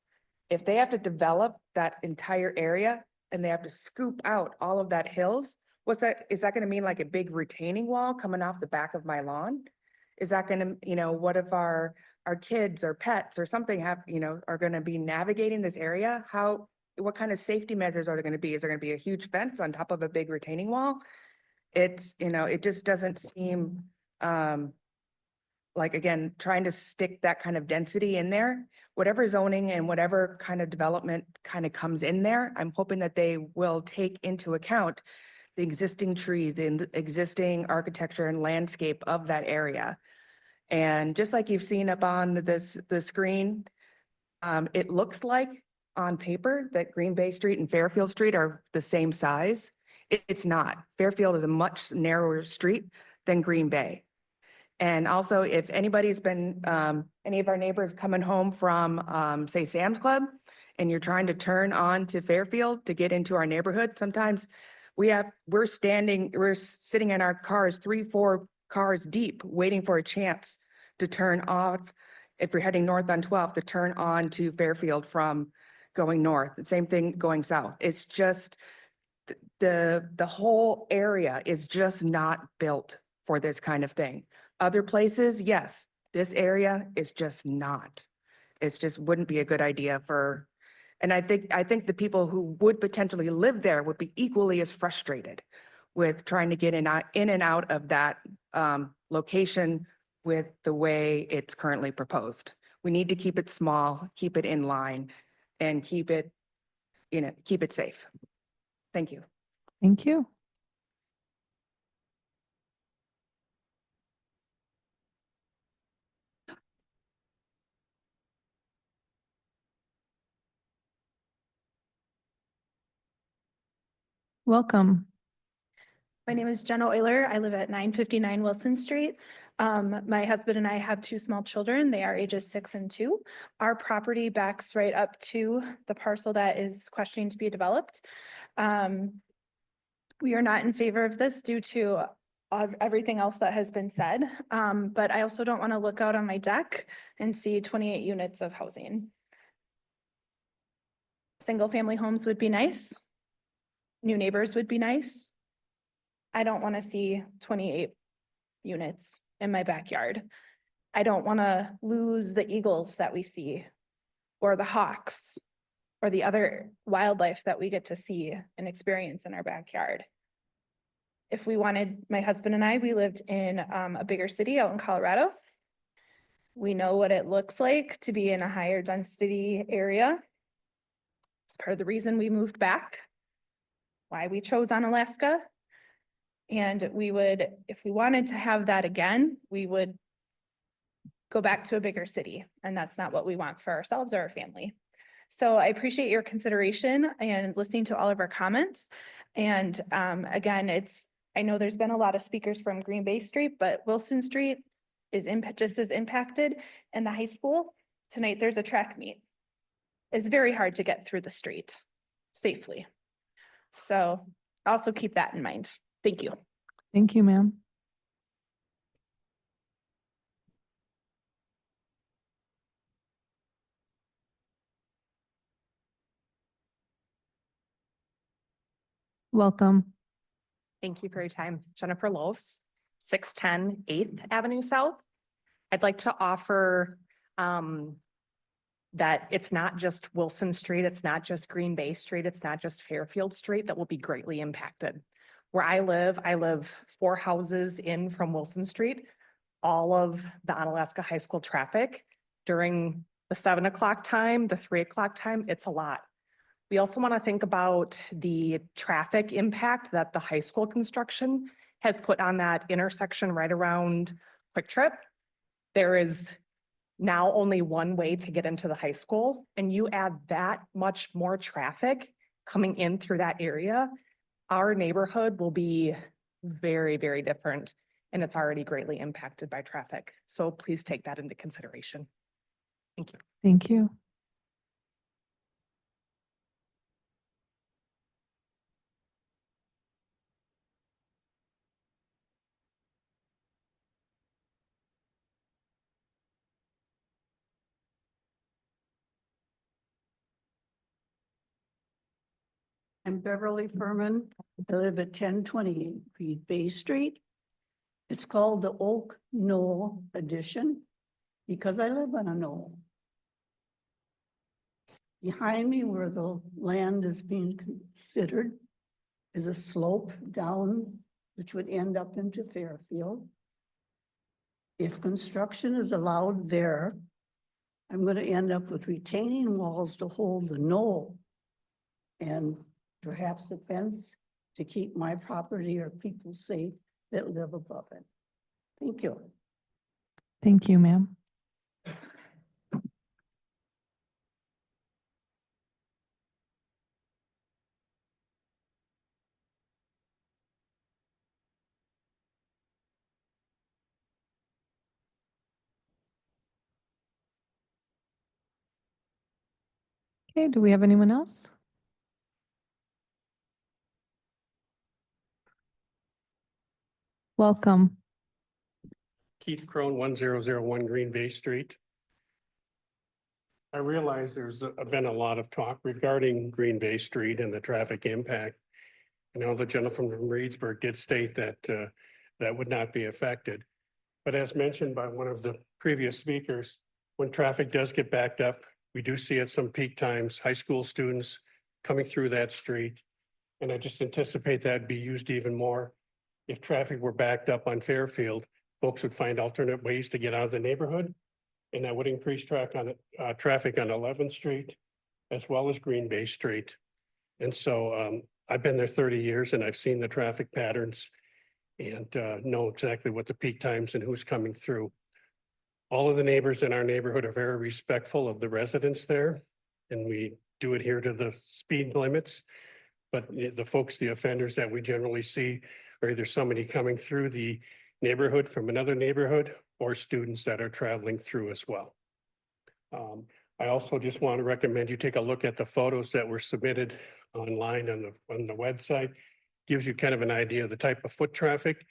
If they have to develop that entire area and they have to scoop out all of that hills, what's that, is that gonna mean like a big retaining wall coming off the back of my lawn? Is that gonna, you know, what if our kids or pets or something have, you know, are gonna be navigating this area? How, what kind of safety measures are there gonna be? Is there gonna be a huge fence on top of a big retaining wall? It's, you know, it just doesn't seem, like, again, trying to stick that kind of density in there, whatever zoning and whatever kind of development kind of comes in there, I'm hoping that they will take into account the existing trees and the existing architecture and landscape of that area. And just like you've seen up on the screen, it looks like on paper that Green Bay Street and Fairfield Street are the same size. It's not. Fairfield is a much narrower street than Green Bay. And also, if anybody's been, any of our neighbors coming home from, say, Sam's Club, and you're trying to turn on to Fairfield to get into our neighborhood, sometimes we're sitting in our cars, 3-4 cars deep, waiting for a chance to turn off, if you're heading north on 12th, to turn on to Fairfield from going north. The same thing going south. It's just, the whole area is just not built for this kind of thing. Other places, yes, this area is just not. It's just wouldn't be a good idea for, and I think the people who would potentially live there would be equally as frustrated with trying to get in and out of that location with the way it's currently proposed. We need to keep it small, keep it in line, and keep it, you know, keep it safe. Thank you. Thank you. Welcome. My name is Jenna Euler. I live at 959 Wilson Street. My husband and I have 2 small children. They are ages 6 and 2. Our property backs right up to the parcel that is questioning to be developed. We are not in favor of this due to everything else that has been said. But I also don't want to look out on my deck and see 28 units of housing. Single-family homes would be nice. New neighbors would be nice. I don't want to see 28 units in my backyard. I don't want to lose the eagles that we see, or the hawks, or the other wildlife that we get to see and experience in our backyard. If we wanted, my husband and I, we lived in a bigger city out in Colorado. We know what it looks like to be in a higher density area. It's part of the reason we moved back, why we chose Onalaska. And we would, if we wanted to have that again, we would go back to a bigger city. And that's not what we want for ourselves or our family. So I appreciate your consideration and listening to all of our comments. And again, I know there's been a lot of speakers from Green Bay Street, but Wilson Street is just as impacted. And the high school, tonight there's a track meet. It's very hard to get through the street safely. So also keep that in mind. Thank you. Thank you, ma'am. Welcome. Thank you for your time. Jennifer Lose, 610 8th Avenue South. I'd like to offer that it's not just Wilson Street, it's not just Green Bay Street, it's not just Fairfield Street that will be greatly impacted. Where I live 4 houses in from Wilson Street. All of the Onalaska High School traffic during the 7 o'clock time, the 3 o'clock time, it's a lot. We also want to think about the traffic impact that the high school construction has put on that intersection right around Quick Trip. There is now only one way to get into the high school, and you add that much more traffic coming in through that area, our neighborhood will be very, very different, and it's already greatly impacted by traffic. So please take that into consideration. Thank you. Thank you. I'm Beverly Furman. I live at 1028 Green Bay Street. It's called the Oak Knoll Edition because I live on a knoll. Behind me, where the land is being considered, is a slope down, which would end up into Fairfield. If construction is allowed there, I'm going to end up with retaining walls to hold the knoll and perhaps a fence to keep my property or people safe that live above it. Thank you. Thank you, ma'am. Okay, do we have anyone else? Welcome. Keith Crone, 1001 Green Bay Street. I realize there's been a lot of talk regarding Green Bay Street and the traffic impact. I know the gentleman from Reedsburg did state that that would not be affected. But as mentioned by one of the previous speakers, when traffic does get backed up, we do see at some peak times, high school students coming through that street. And I just anticipate that'd be used even more. If traffic were backed up on Fairfield, folks would find alternate ways to get out of the neighborhood. And that would increase traffic on 11th Street as well as Green Bay Street. And so I've been there 30 years and I've seen the traffic patterns and know exactly what the peak times and who's coming through. All of the neighbors in our neighborhood are very respectful of the residents there, and we do adhere to the speed limits. But the folks, the offenders that we generally see are either somebody coming through the neighborhood from another neighborhood or students that are traveling through as well. I also just want to recommend you take a look at the photos that were submitted online on the website. Gives you kind of an idea of the type of foot traffic,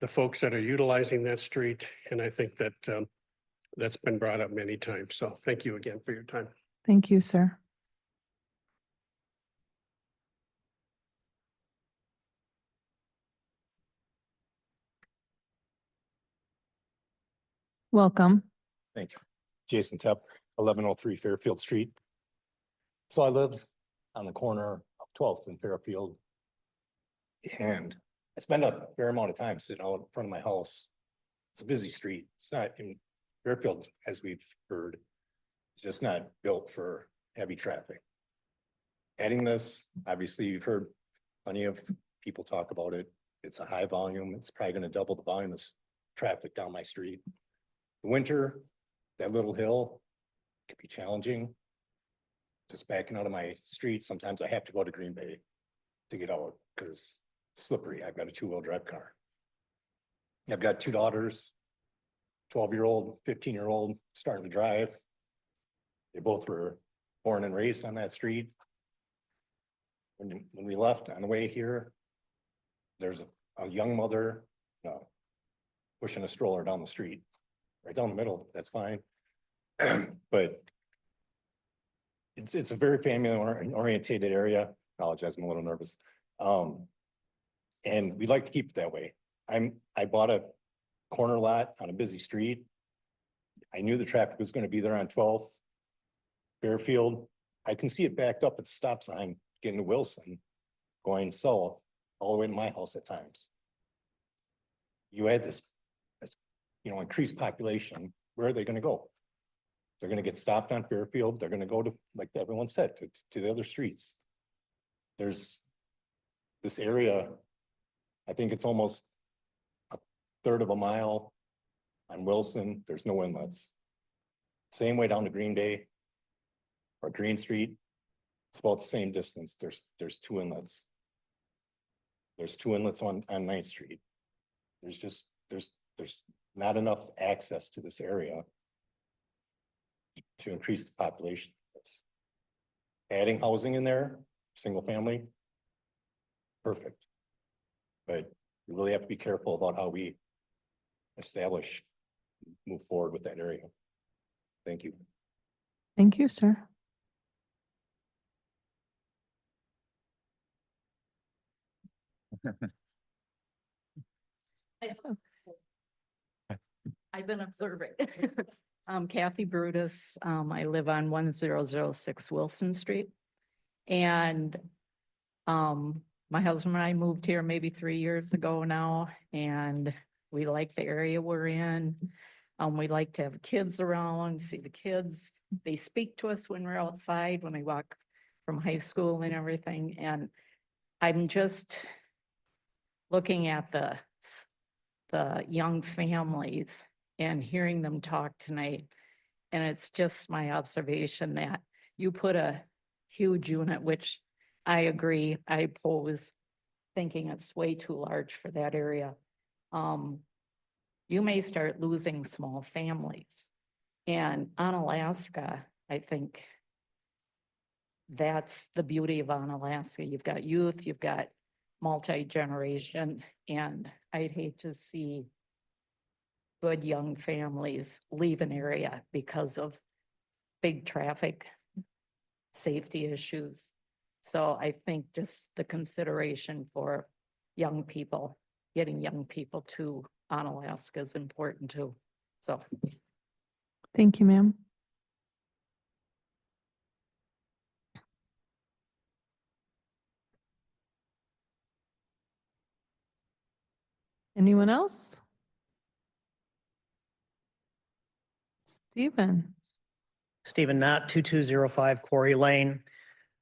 the folks that are utilizing that street. And I think that that's been brought up many times. So thank you again for your time. Thank you, sir. Welcome. Thank you. Jason Tepp, 1103 Fairfield Street. So I live on the corner of 12th and Fairfield. And I spend a fair amount of time sitting out in front of my house. It's a busy street. It's not in Fairfield, as we've heard, it's just not built for heavy traffic. Adding this, obviously you've heard plenty of people talk about it. It's a high volume. It's probably going to double the volume of traffic down my street. The winter, that little hill can be challenging. Just backing out of my street, sometimes I have to go to Green Bay to get out because it's slippery. I've got a 2-wheel drive car. I've got 2 daughters, 12-year-old, 15-year-old, starting to drive. They both were born and raised on that street. When we left on the way here, there's a young mother pushing a stroller down the street. Right down the middle, that's fine. But it's a very family oriented area. Apologize, I'm a little nervous. And we like to keep it that way. I bought a corner lot on a busy street. I knew the traffic was going to be there on 12th. Fairfield, I can see it backed up at the stop sign getting to Wilson, going south all the way to my house at times. You add this increased population, where are they going to go? They're going to get stopped on Fairfield. They're going to go to, like everyone said, to the other streets. There's this area, I think it's almost a third of a mile on Wilson. There's no inlets. Same way down to Green Bay or Green Street. It's about the same distance. There's two inlets. There's two inlets on 9th Street. There's not enough access to this area to increase the population. Adding housing in there, single family, perfect. But we really have to be careful about how we move forward with that area. Thank you. Thank you, sir. I've been observing. I'm Kathy Brutus. I live on 1006 Wilson Street. And my husband and I moved here maybe 3 years ago now, and we like the area we're in. We like to have kids around, see the kids. They speak to us when we're outside, when we walk from high school and everything. And I'm just looking at the young families and hearing them talk tonight. And it's just my observation that you put a huge unit, which I agree, I oppose, thinking it's way too large for that area. You may start losing small families. And on Alaska, I think that's the beauty of Onalaska. You've got youth, you've got multi-generation, and I'd hate to see good young families leave an area because of big traffic safety issues. So I think just the consideration for young people, getting young people to Onalaska is important too. So. Thank you, ma'am. Anyone else? Stephen. Stephen Knott, 2205 Quarry Lane.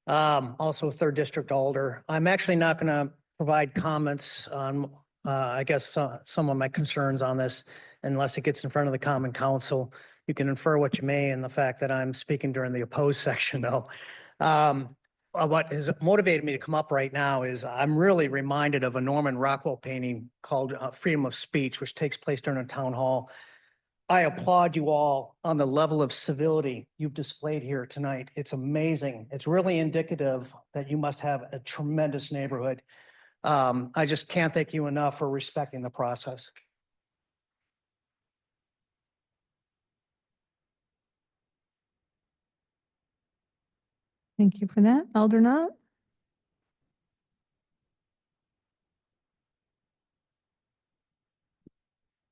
Also third district alder. I'm actually not going to provide comments on, I guess, some of my concerns on this unless it gets in front of the Common Council. You can infer what you may in the fact that I'm speaking during the opposed section though. What has motivated me to come up right now is I'm really reminded of a Norman Rockwell painting called Freedom of Speech, which takes place during a town hall. I applaud you all on the level of civility you've displayed here tonight. It's amazing. It's really indicative that you must have a tremendous neighborhood. I just can't thank you enough for respecting the process. Thank you for that. Elder Knott.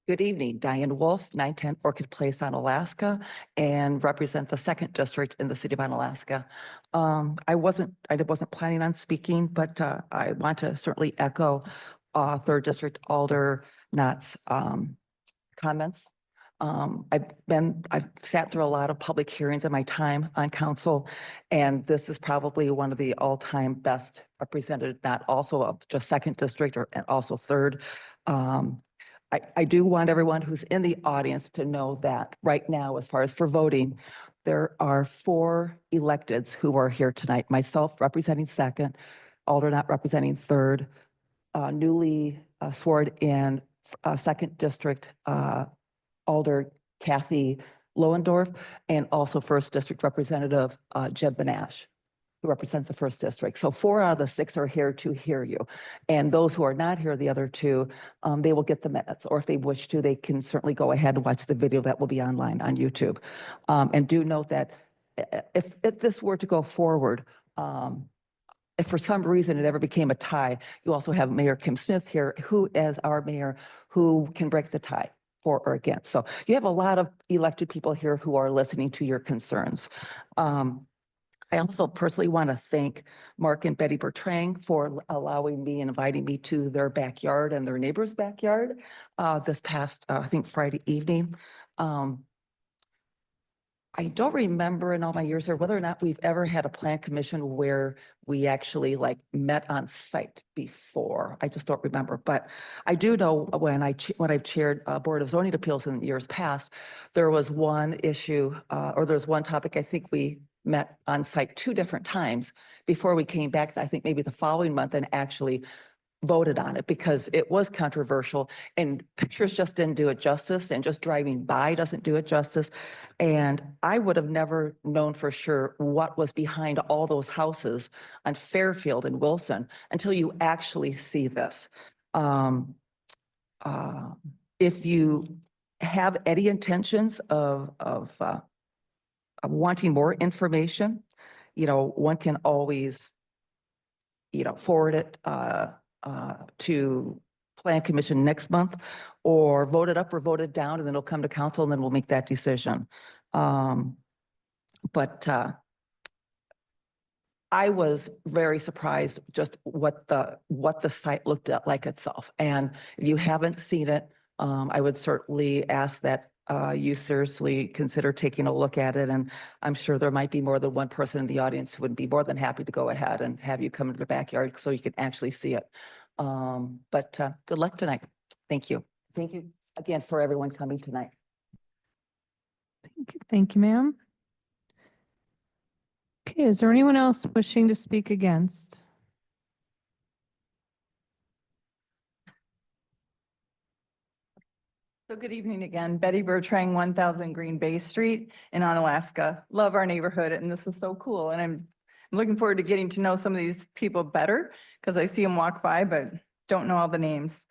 Good evening, Diane Wolf, 910 Orchid Place on Alaska, and represent the 2nd District in the city of Onalaska. I wasn't planning on speaking, but I want to certainly echo 3rd District Alder Knott's comments. I've sat through a lot of public hearings in my time on council, and this is probably one of the all-time best represented, not also of just 2nd District and also 3rd. I do want everyone who's in the audience to know that right now, as far as for voting, there are 4 electeds who are here tonight. Myself representing 2nd, Alder Knott representing 3rd, newly sworn in 2nd District Alder Kathy Lohendorf, and also 1st District Representative Jeb Benash, who represents the 1st District. So 4 out of the 6 are here to hear you. And those who are not here, the other 2, they will get the minutes, or if they wish to, they can certainly go ahead and watch the video that will be online on YouTube. And do note that if this were to go forward, if for some reason it ever became a tie, you also have Mayor Kim Smith here, who is our mayor, who can break the tie for or against. So you have a lot of elected people here who are listening to your concerns. I also personally want to thank Mark and Betty Bertrand for allowing me and inviting me to their backyard and their neighbor's backyard this past, I think, Friday evening. I don't remember in all my years there whether or not we've ever had a plan commission where we actually like met on site before. I just don't remember, but I do know when when I've chaired Board of Zoning Appeals in years past, there was one issue, or there was one topic, I think we met on site 2 different times before we came back, I think maybe the following month, and actually voted on it because it was controversial and pictures just didn't do it justice, and just driving by doesn't do it justice. And I would have never known for sure what was behind all those houses on Fairfield and Wilson until you actually see this. If you have any intentions of wanting more information, one can always, forward it to Plan Commission next month, or vote it up or vote it down, and then it'll come to council, and then we'll make that decision. But I was very surprised just what the site looked at like itself. And if you haven't seen it, I would certainly ask that you seriously consider taking a look at it. And I'm sure there might be more than one person in the audience who would be more than happy to go ahead and have you come into the backyard so you can actually see it. But good luck tonight. Thank you. Thank you again for everyone coming tonight. Thank you, ma'am. Okay, is there anyone else wishing to speak against? So good evening again. Betty Bertrand, 1000 Green Bay Street in Onalaska. Love our neighborhood, and this is so cool. And I'm looking forward to getting to know some of these people better because I see them walk by, but don't know all the names.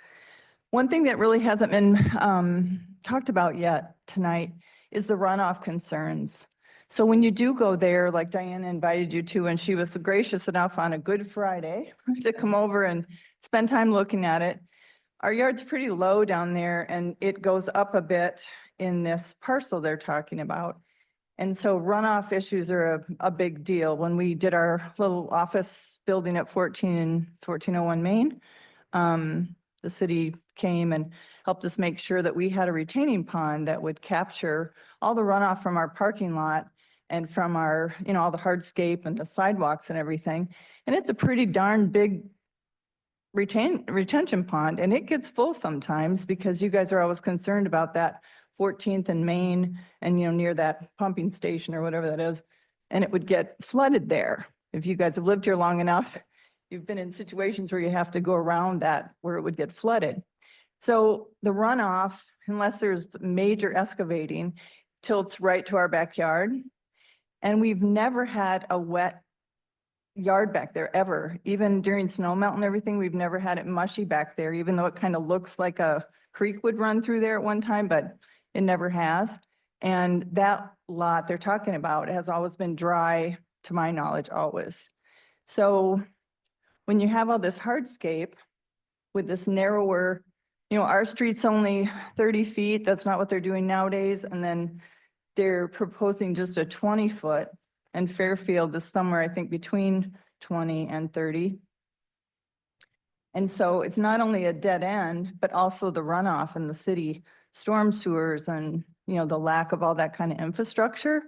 One thing that really hasn't been talked about yet tonight is the runoff concerns. So when you do go there, like Diana invited you to, and she was gracious enough on a Good Friday to come over and spend time looking at it. Our yard's pretty low down there, and it goes up a bit in this parcel they're talking about. And so runoff issues are a big deal. When we did our little office building at 1401 Main, the city came and helped us make sure that we had a retaining pond that would capture all the runoff from our parking lot and from our, all the hardscape and the sidewalks and everything. And it's a pretty darn big retention pond, and it gets full sometimes because you guys are always concerned about that 14th and Main and, near that pumping station or whatever that is. And it would get flooded there. If you guys have lived here long enough, you've been in situations where you have to go around that where it would get flooded. So the runoff, unless there's major excavating, tilts right to our backyard. And we've never had a wet yard back there ever. Even during snow melt and everything, we've never had it mushy back there, even though it kind of looks like a creek would run through there at one time, but it never has. And that lot they're talking about has always been dry, to my knowledge, always. So when you have all this hardscape with this narrower, our street's only 30 feet. That's not what they're doing nowadays. And then they're proposing just a 20-foot, and Fairfield is somewhere, I think, between 20 and 30. And so it's not only a dead end, but also the runoff in the city, storm sewers, and, the lack of all that kind of infrastructure.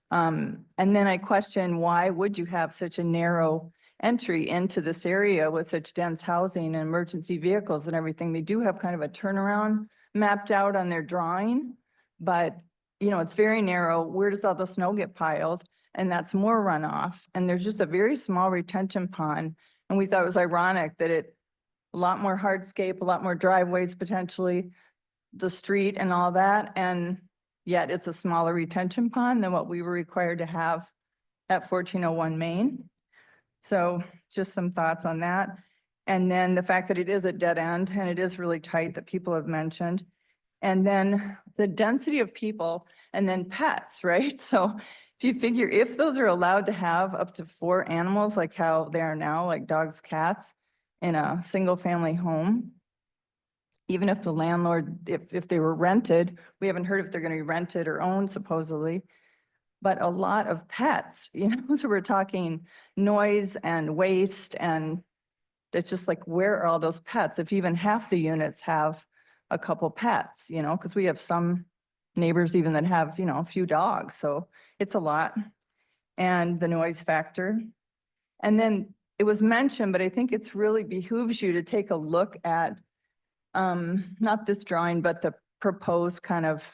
And then I question, why would you have such a narrow entry into this area with such dense housing and emergency vehicles and everything? They do have kind of a turnaround mapped out on their drawing, but, it's very narrow. Where does all the snow get piled? And that's more runoff. And there's just a very small retention pond. And we thought it was ironic that a lot more hardscape, a lot more driveways, potentially the street and all that. And yet it's a smaller retention pond than what we were required to have at 1401 Main. So just some thoughts on that. And then the fact that it is a dead end and it is really tight that people have mentioned. And then the density of people and then pets, right? So if you figure if those are allowed to have up to 4 animals, like how they are now, like dogs, cats, in a single family home, even if the landlord, if they were rented, we haven't heard if they're going to be rented or owned supposedly, but a lot of pets, so we're talking noise and waste, and it's just like, where are all those pets? If even half the units have a couple pets, because we have some neighbors even that have, a few dogs, so it's a lot. And the noise factor. And then it was mentioned, but I think it's really behooves you to take a look at, not this drawing, but the proposed kind of,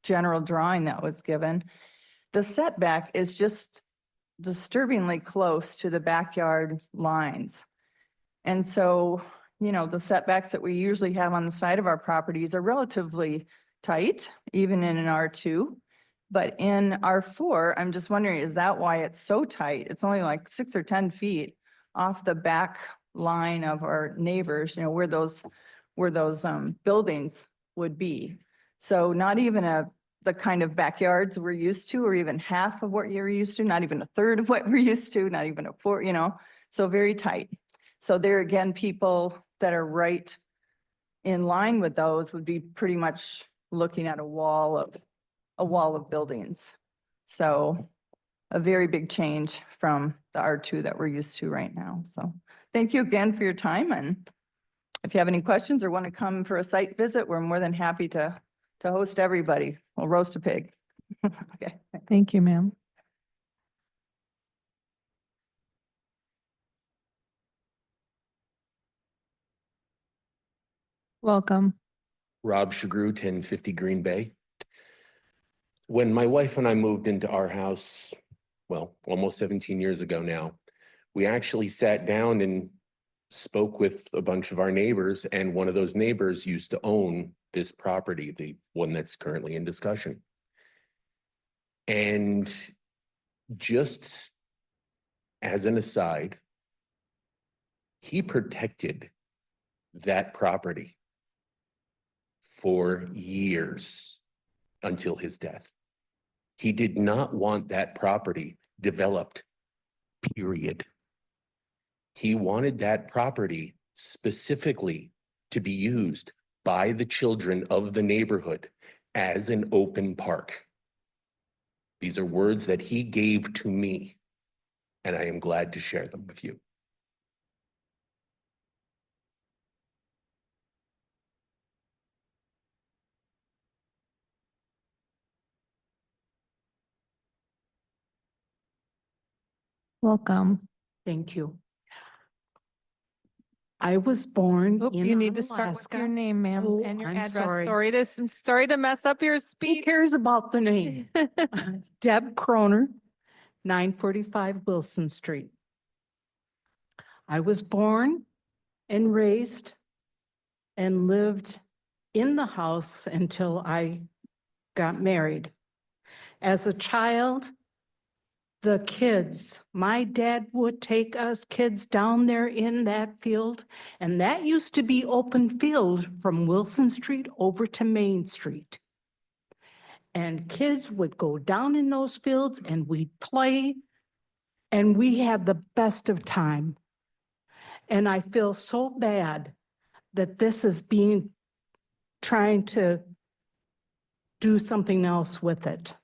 general drawing that was given. The setback is just disturbingly close to the backyard lines. And so, the setbacks that we usually have on the side of our properties are relatively tight, even in an R2. But in R4, I'm just wondering, is that why it's so tight? It's only like 6 or 10 feet off the back line of our neighbors, where those buildings would be. So not even the kind of backyards we're used to, or even half of what you're used to, not even a third of what we're used to, not even a fourth, so very tight. So there again, people that are right in line with those would be pretty much looking at a wall of buildings. So a very big change from the R2 that we're used to right now. So thank you again for your time. And if you have any questions or want to come for a site visit, we're more than happy to host everybody. We'll roast a pig. Okay. Thank you, ma'am. Welcome. Rob Shagru, 1050 Green Bay. When my wife and I moved into our house, well, almost 17 years ago now, we actually sat down and spoke with a bunch of our neighbors, and one of those neighbors used to own this property, the one that's currently in discussion. And just as an aside, he protected that property for years until his death. He did not want that property developed, period. He wanted that property specifically to be used by the children of the neighborhood as an open park. These are words that he gave to me, and I am glad to share them with you. Welcome. Thank you. I was born Oop, in you need to start with Alaska. your name, ma'am, Oh, and your I'm address. sorry. Sorry to mess up your Who speech. cares about the name? Deb Croner, 945 Wilson Street. I was born and raised and lived in the house until I got married. As a child, the kids, my dad would take us kids down there in that field, and that used to be open field from Wilson Street over to Main Street. And kids would go down in those fields and we'd play, and we had the best of time. And I feel so bad that this is trying to do something else with it.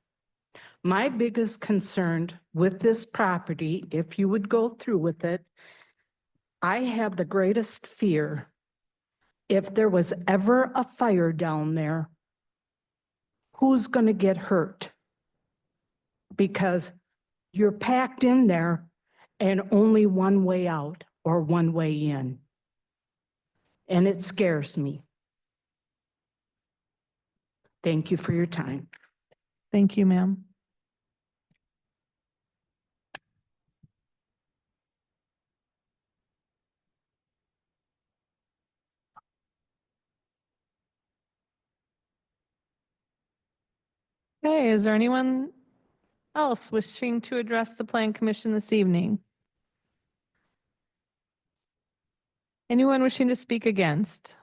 My biggest concern with this property, if you would go through with it, I have the greatest fear. If there was ever a fire down there, who's going to get hurt? Because you're packed in there and only one way out or one way in. And it scares me. Thank you for your time. Thank you, ma'am. Okay, is there anyone else wishing to address the Plan Commission this evening? Anyone wishing to speak against?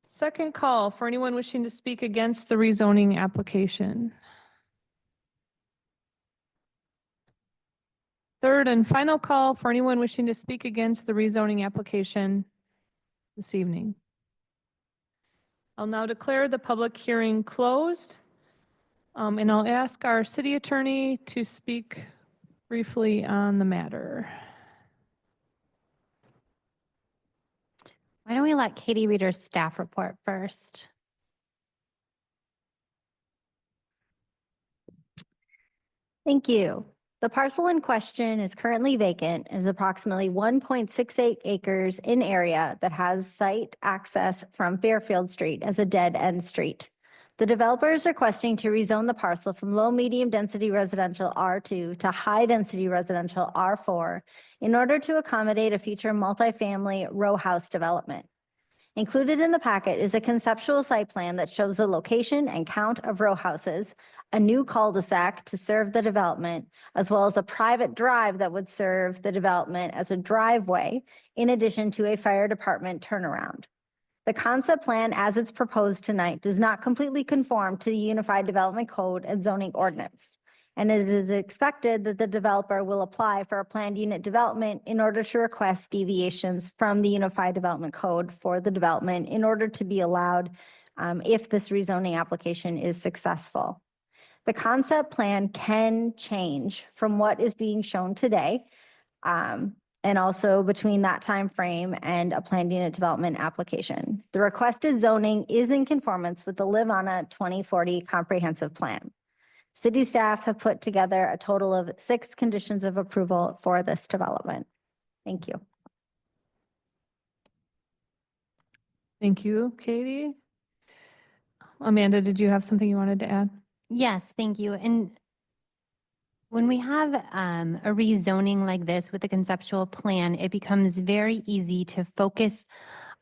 Second call for anyone wishing to speak against the rezoning application. Third and final call for anyone wishing to speak against the rezoning application this evening. I'll now declare the public hearing closed. And I'll ask our city attorney to speak briefly on the matter. Why don't we let Katie read her staff report first? Thank you. The parcel in question is currently vacant and is approximately 1.68 acres in area that has site access from Fairfield Street as a dead-end street. The developer is requesting to rezone the parcel from low medium density residential R2 to high density residential R4 in order to accommodate a future multifamily row house development. Included in the packet is a conceptual site plan that shows the location and count of row houses, a new cul-de-sac to serve the development, as well as a private drive that would serve the development as a driveway, in addition to a fire department turnaround. The concept plan as it's proposed tonight does not completely conform to the Unified Development Code and zoning ordinance. And it is expected that the developer will apply for a planned unit development in order to request deviations from the Unified Development Code for the development in order to be allowed if this rezoning application is successful. The concept plan can change from what is being shown today, and also between that time frame and a planned unit development application. The requested zoning is in conformance with the Live-On-A 2040 comprehensive plan. City staff have put together a total of 6 conditions of approval for this development. Thank you. Thank you, Katie. Amanda, did you have something you wanted to add? Yes, thank you. And when we have a rezoning like this with a conceptual plan, it becomes very easy to focus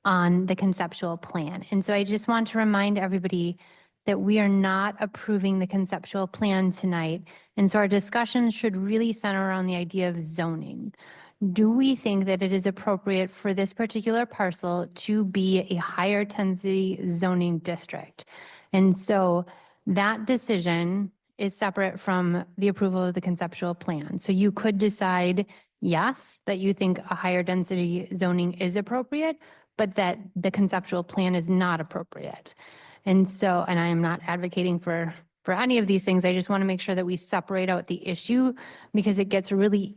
on the conceptual plan. And so I just want to remind everybody that we are not approving the conceptual plan tonight. And so our discussion should really center around the idea of zoning. Do we think that it is appropriate for this particular parcel to be a higher density zoning district? And so that decision is separate from the approval of the conceptual plan. So you could decide, yes, that you think a higher density zoning is appropriate, but that the conceptual plan is not appropriate. And so, and I am not advocating for any of these things. I just want to make sure that we separate out the issue because it gets really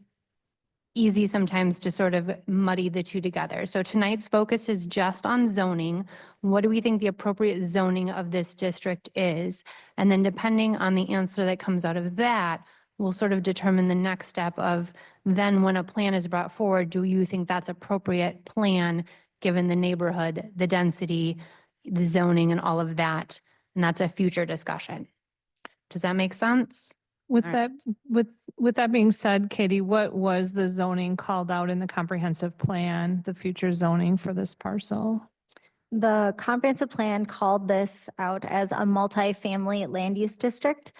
easy sometimes to sort of muddy the two together. So tonight's focus is just on zoning. What do we think the appropriate zoning of this district is? And then depending on the answer that comes out of that, we'll sort of determine the next step of then when a plan is brought forward, do you think that's appropriate plan given the neighborhood, the density, the zoning and all of that? And that's a future discussion. Does that make sense? With that being said, Katie, what was the zoning called out in the comprehensive plan, the future zoning for this parcel? The comprehensive plan called this out as a multifamily land use district,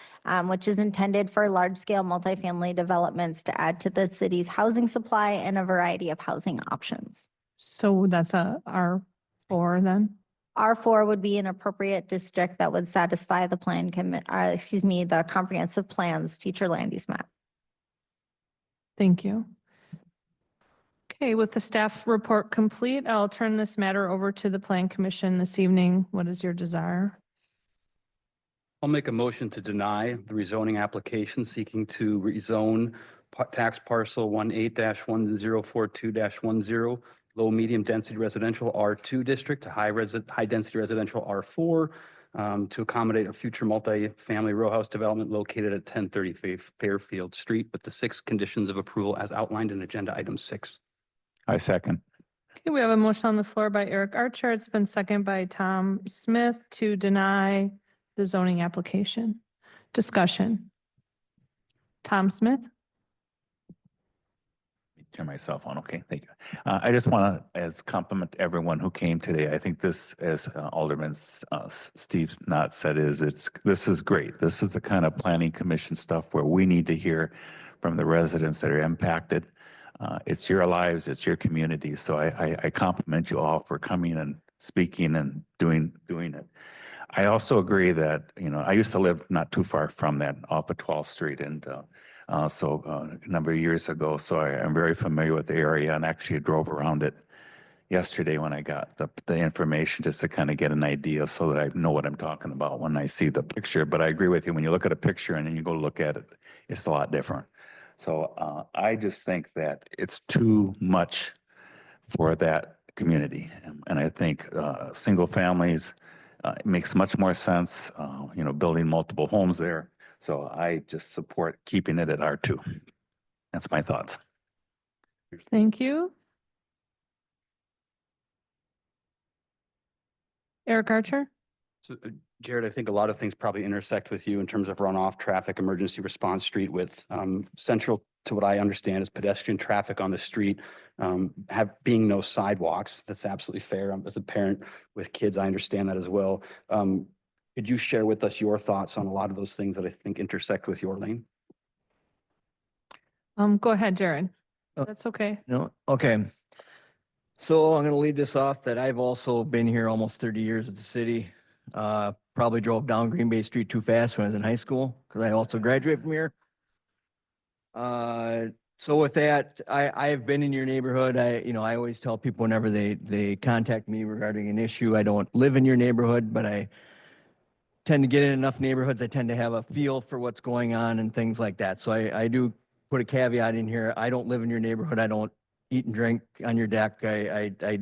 which is intended for large-scale multifamily developments to add to the city's housing supply and a variety of housing options. So that's a R4 then? R4 would be an appropriate district that would satisfy the the comprehensive plan's future land use map. Thank you. Okay, with the staff report complete, I'll turn this matter over to the Plan Commission this evening. What is your desire? I'll make a motion to deny the rezoning application seeking to rezone tax parcel 18-1042-10, low medium density residential R2 district to high density residential R4 to accommodate a future multi-family row house development located at 1030 Fairfield Street with the 6 conditions of approval as outlined in agenda item 6. I second. Okay, we have a motion on the floor by Eric Archer. It's been seconded by Tom Smith to deny the zoning application. Discussion. Tom Smith? Turn my cell phone. Okay, thank you. I just want to compliment everyone who came today. I think this, as Alderman Steve Knott said, this is great. This is the kind of planning commission stuff where we need to hear from the residents that are impacted. It's your lives, it's your community. So I compliment you all for coming and speaking and doing it. I also agree that, I used to live not too far from that off of 12th Street and a number of years ago. So I'm very familiar with the area and actually drove around it yesterday when I got the information just to kind of get an idea so that I know what I'm talking about when I see the picture. But I agree with you. When you look at a picture and then you go look at it, it's a lot different. So I just think that it's too much for that community. And I think single families it makes much more sense, building multiple homes there. So I just support keeping it at R2. That's my thoughts. Thank you. Eric Archer? So Jared, I think a lot of things probably intersect with you in terms of runoff traffic, emergency response street with central to what I understand is pedestrian traffic on the street, being no sidewalks. That's absolutely fair. As a parent with kids, I understand that as well. Could you share with us your thoughts on a lot of those things that I think intersect with your lane? Go ahead, Jared. That's okay. No, okay. So I'm gonna lead this off that I've also been here almost 30 years at the city. Probably drove down Green Bay Street too fast when I was in high school because I also graduated from here. So with that, I've been in your neighborhood. I always tell people whenever they contact me regarding an issue, I don't live in your neighborhood, but I tend to get in enough neighborhoods. I tend to have a feel for what's going on and things like that. So I do put a caveat in here. I don't live in your neighborhood. I don't eat and drink on your deck.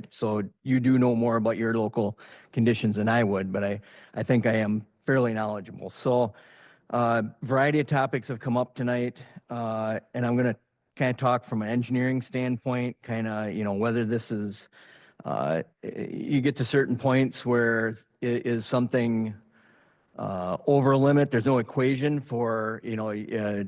So you do know more about your local conditions than I would, but I think I am fairly knowledgeable. So variety of topics have come up tonight, and I'm going to kind of talk from an engineering standpoint, kind of, whether this is, you get to certain points where is something over a limit. There's no equation for, your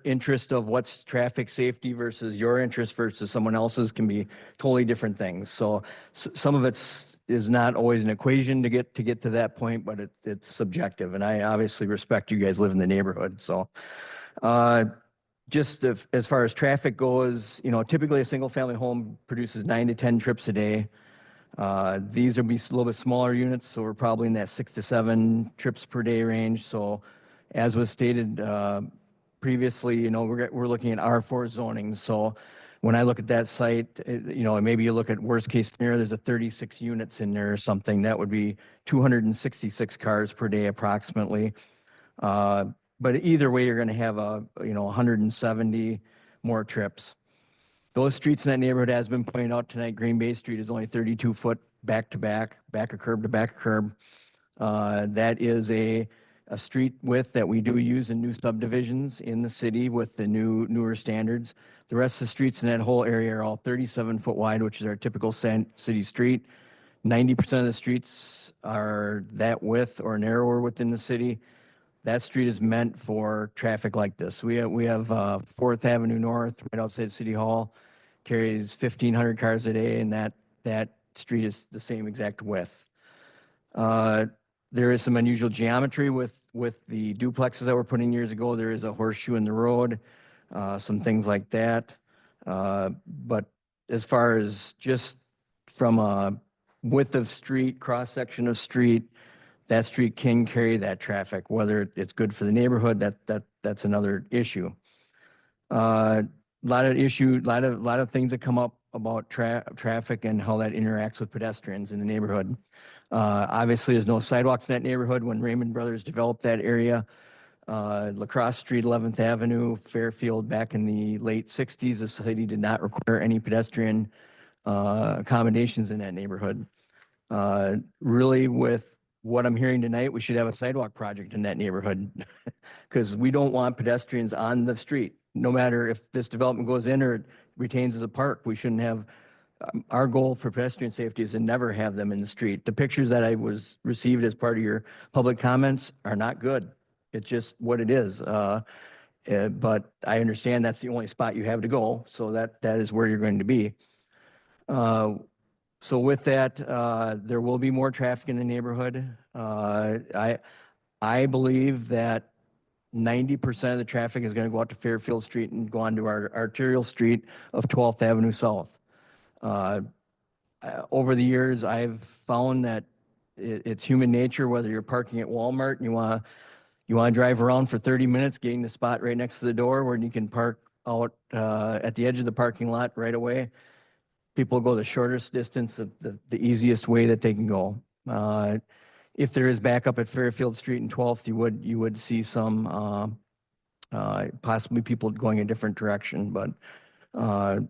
interest of what's traffic safety versus your interest versus someone else's can be totally different things. So some of is not always an equation to get to that point, but it's subjective. And I obviously respect you guys live in the neighborhood. So just as far as traffic goes, typically a single family home produces 9 to 10 trips a day. These will be a little bit smaller units, so we're probably in that 6 to 7 trips per day range. So as was stated previously, we're looking at R4 zoning. So when I look at that site, maybe you look at worst case scenario, there's a 36 units in there or something. That would be 266 cars per day approximately. But either way, you're going to have 170 more trips. Those streets in that neighborhood, has been pointed out tonight, Green Bay Street is only 32 foot back to back, back of curb to back of curb. That is a street width that we do use in new subdivisions in the city with the newer standards. The rest of the streets in that whole area are all 37 foot wide, which is our typical city street. 90% of the streets are that width or narrower within the city. That street is meant for traffic like this. We have 4th Avenue North right outside City Hall, carries 1,500 cars a day, and that street is the same exact width. There is some unusual geometry with the duplexes that were put in years ago. There is a horseshoe in the road, some things like that. But as far as just from a width of street, cross-section of street, that street can carry that traffic. Whether it's good for the neighborhood, that's another issue. A lot of things that come up about traffic and how that interacts with pedestrians in the neighborhood. Obviously, there's no sidewalks in that neighborhood. When Raymond Brothers developed that area, Lacrosse Street, 11th Avenue, Fairfield, back in the late 60s, the city did not require any pedestrian accommodations in that neighborhood. Really, with what I'm hearing tonight, we should have a sidewalk project in that neighborhood because we don't want pedestrians on the street. No matter if this development goes in or retains as a park, we shouldn't have, our goal for pedestrian safety is to never have them in the street. The pictures that I received as part of your public comments are not good. It's just what it is. But I understand that's the only spot you have to go. So that is where you're going to be. So with that, there will be more traffic in the neighborhood. I believe that 90% of the traffic is going to go out to Fairfield Street and go onto our arterial street of 12th Avenue South. Over the years, I've found that it's human nature, whether you're parking at Walmart and you want to drive around for 30 minutes, getting the spot right next to the door where you can park out at the edge of the parking lot right away. People go the shortest distance, the easiest way that they can go. If there is backup at Fairfield Street and 12th, you would see some possibly people going a different direction. But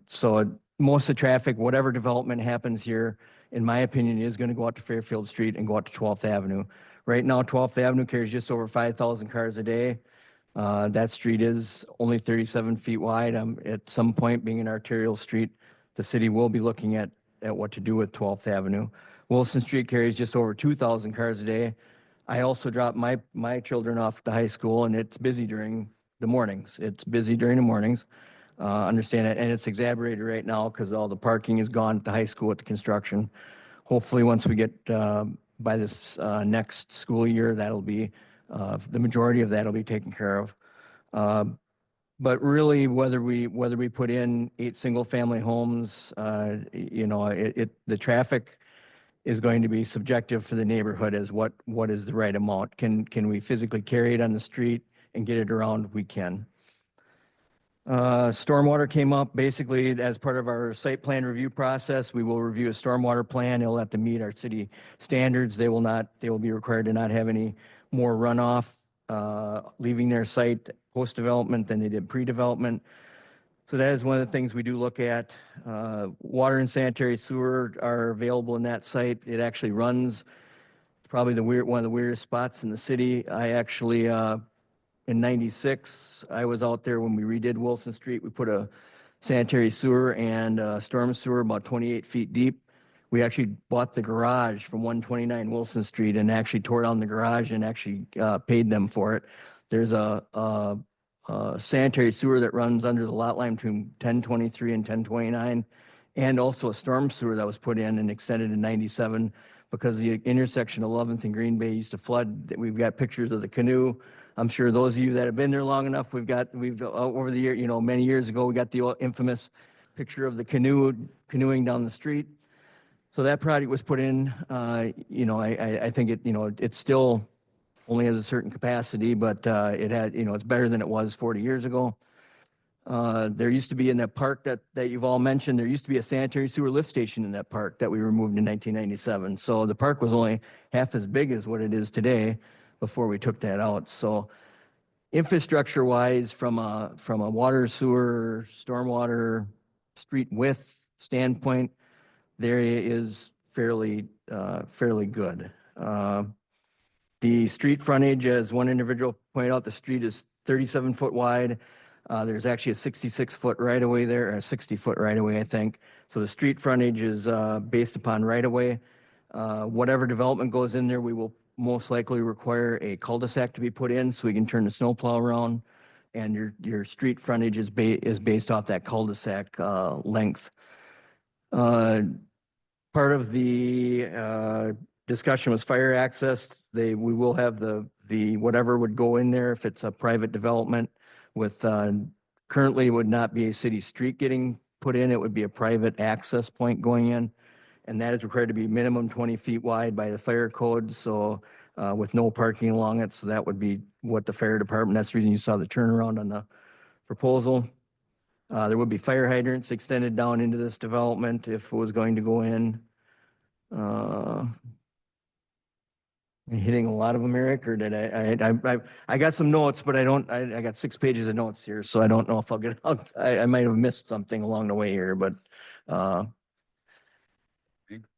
so most of the traffic, whatever development happens here, in my opinion, is going to go out to Fairfield Street and go out to 12th Avenue. Right now, 12th Avenue carries just over 5,000 cars a day. That street is only 37 feet wide. At some point, being an arterial street, the city will be looking at what to do with 12th Avenue. Wilson Street carries just over 2,000 cars a day. I also drop my children off at the high school, and it's busy during the mornings. It's busy during the mornings. Understand it, and it's exaggerated right now because all the parking is gone at the high school at the construction. Hopefully, once we get by this next school year, that'll be the majority of that will be taken care of. But really, whether we put in 8 single-family homes, the traffic is going to be subjective for the neighborhood as what is the right amount. Can we physically carry it on the street and get it around? We can. Stormwater came up basically as part of our site plan review process. We will review a stormwater plan. It'll have to meet our city standards. They will be required to not have any more runoff leaving their site post-development than they did pre-development. So that is one of the things we do look at. Water and sanitary sewer are available in that site. It actually runs probably one of the weirdest spots in the city. I actually in 96, I was out there when we redid Wilson Street. We put a sanitary sewer and a storm sewer about 28 feet deep. We actually bought the garage from 129 Wilson Street and actually tore down the garage and actually paid them for it. There's a sanitary sewer that runs under the lot line between 1023 and 1029, and also a storm sewer that was put in and extended in 97 because the intersection of 11th and Green Bay used to flood. We've got pictures of the canoe. I'm sure those of you that have been there long enough, we've over the year, many years ago, we got the infamous picture of the canoeing down the street. So that project was put in. I think it still only has a certain capacity, but it had, it's better than it was 40 years ago. There used to be in that park that you've all mentioned, there used to be a sanitary sewer lift station in that park that we removed in 1997. So the park was only half as big as what it is today before we took that out. So infrastructure wise, from a water, sewer, stormwater, street width standpoint, the area is fairly good. The street frontage, as one individual pointed out, the street is 37 foot wide. There's actually a 66-foot right-of-way there, or a 60-foot right-of-way, I think. So the street frontage is based upon right-of-way. Whatever development goes in there, we will most likely require a cul-de-sac to be put in so we can turn the snowplow around. And your street frontage is based off that cul-de-sac length. Part of the discussion was fire access. We will have the whatever would go in there if it's a private development with currently it would not be a city street getting put in. It would be a private access point going in. And that is required to be minimum 20 feet wide by the fire code. So with no parking along it. So that would be what the fire department, that's the reason you saw the turnaround on the proposal. There would be fire hydrants extended down into this development if it was going to go in. I'm hitting a lot of them, Eric, or did I got some notes, but I got 6 pages of notes here, so I don't know if I'll get out. I might have missed something along the way here, but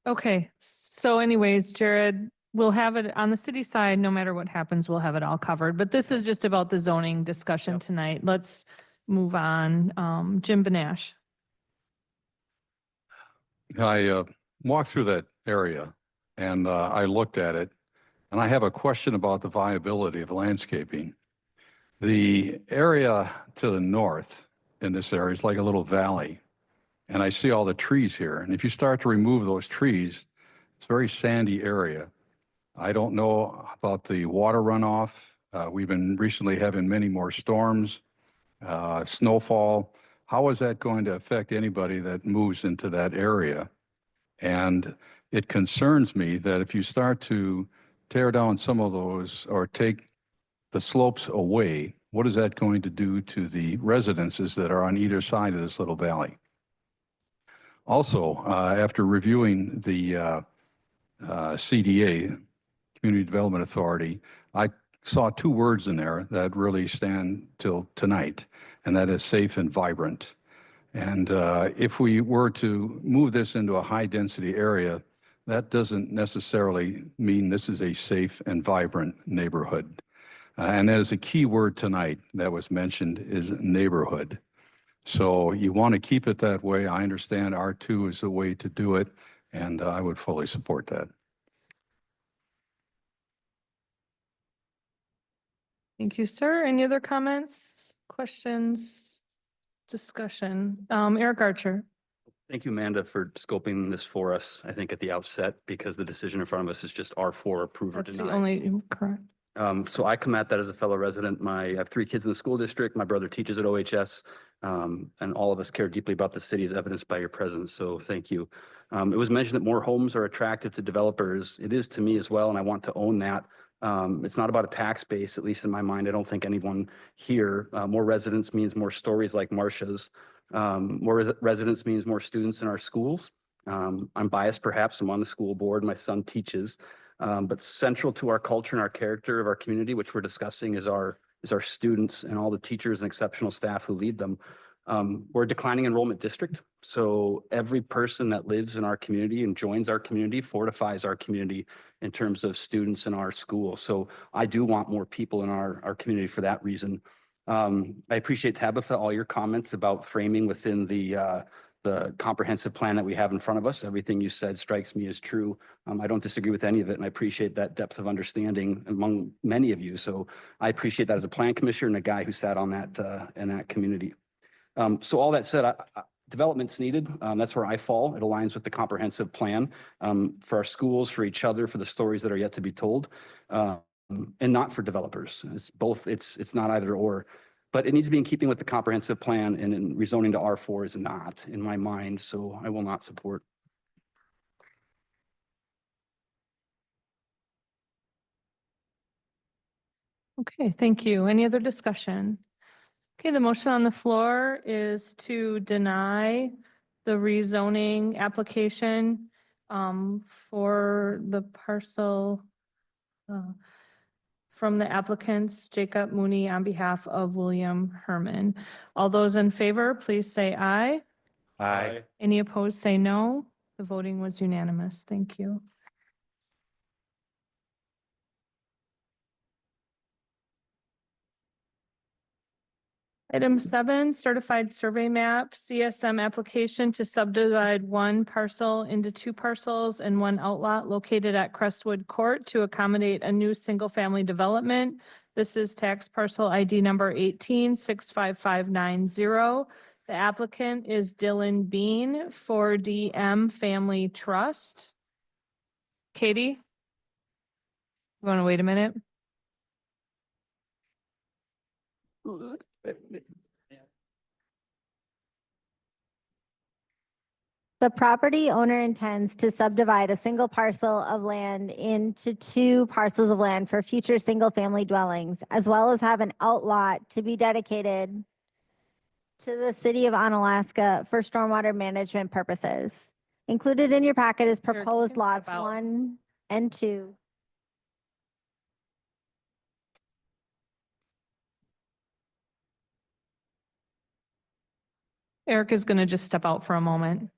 Okay, so anyways, Jared, we'll have it on the city side, no matter what happens, we'll have it all covered. But this is just about the zoning discussion tonight. Let's move on. Jim Benash. I walked through that area and I looked at it, and I have a question about the viability of landscaping. The area to the north in this area is like a little valley, and I see all the trees here. And if you start to remove those trees, it's a very sandy area. I don't know about the water runoff. We've been recently having many more storms, snowfall. How is that going to affect anybody that moves into that area? And it concerns me that if you start to tear down some of those or take the slopes away, what is that going to do to the residences that are on either side of this little valley? Also, after reviewing the CDA, Community Development Authority, I saw 2 words in there that really stand till tonight, and that is safe and vibrant. And if we were to move this into a high-density area, that doesn't necessarily mean this is a safe and vibrant neighborhood. And that is a key word tonight that was mentioned, is neighborhood. So you want to keep it that way. I understand R2 is the way to do it, and I would fully support that. Thank you, sir. Any other comments, questions, discussion? Eric Archer. Thank you, Amanda, for scoping this for us, I think at the outset, because the decision in front of us is just R4, approve or That's the deny. only, correct. So I come at that as a fellow resident. I have 3 kids in the school district. My brother teaches at OHS. And all of us care deeply about the city as evidenced by your presence. So thank you. It was mentioned that more homes are attractive to developers. It is to me as well, and I want to own that. It's not about a tax base, at least in my mind. I don't think anyone here, more residents means more stories like Marcia's. More residents means more students in our schools. I'm biased perhaps. I'm on the school board. My son teaches. But central to our culture and our character of our community, which we're discussing, is our students and all the teachers and exceptional staff who lead them. We're a declining enrollment district, so every person that lives in our community and joins our community fortifies our community in terms of students in our school. So I do want more people in our community for that reason. I appreciate, Tabitha, all your comments about framing within the comprehensive plan that we have in front of us. Everything you said strikes me as true. I don't disagree with any of it, and I appreciate that depth of understanding among many of you. So I appreciate that as a plan commissioner and a guy who sat on that in that community. So all that said, development's needed. That's where I fall. It aligns with the comprehensive plan for our schools, for each other, for the stories that are yet to be told, and not for developers. It's both. It's not either or. But it needs to be in keeping with the comprehensive plan, and in rezoning to R4 is not in my mind, so I will not support. Okay, thank you. Any other discussion? Okay, the motion on the floor is to deny the rezoning application for the parcel from the applicants Jacob Mooney on behalf of William Herman. All those in favor, please say aye. Aye. Any opposed, say no. The voting was unanimous. Thank you. Item 7, certified survey map, CSM application to subdivide 1 parcel into 2 parcels and 1 outlot located at Crestwood Court to accommodate a new single-family development. This is tax parcel ID number 1865590. The applicant is Dylan Bean for DM Family Trust. Katie? You want to wait a minute? The property owner intends to subdivide a single parcel of land into 2 parcels of land for future single-family dwellings, as well as have an outlot to be dedicated to the city of Onalaska for stormwater management purposes. Included in your packet is proposed lots 1 and 2. Eric is going to just step out for a moment.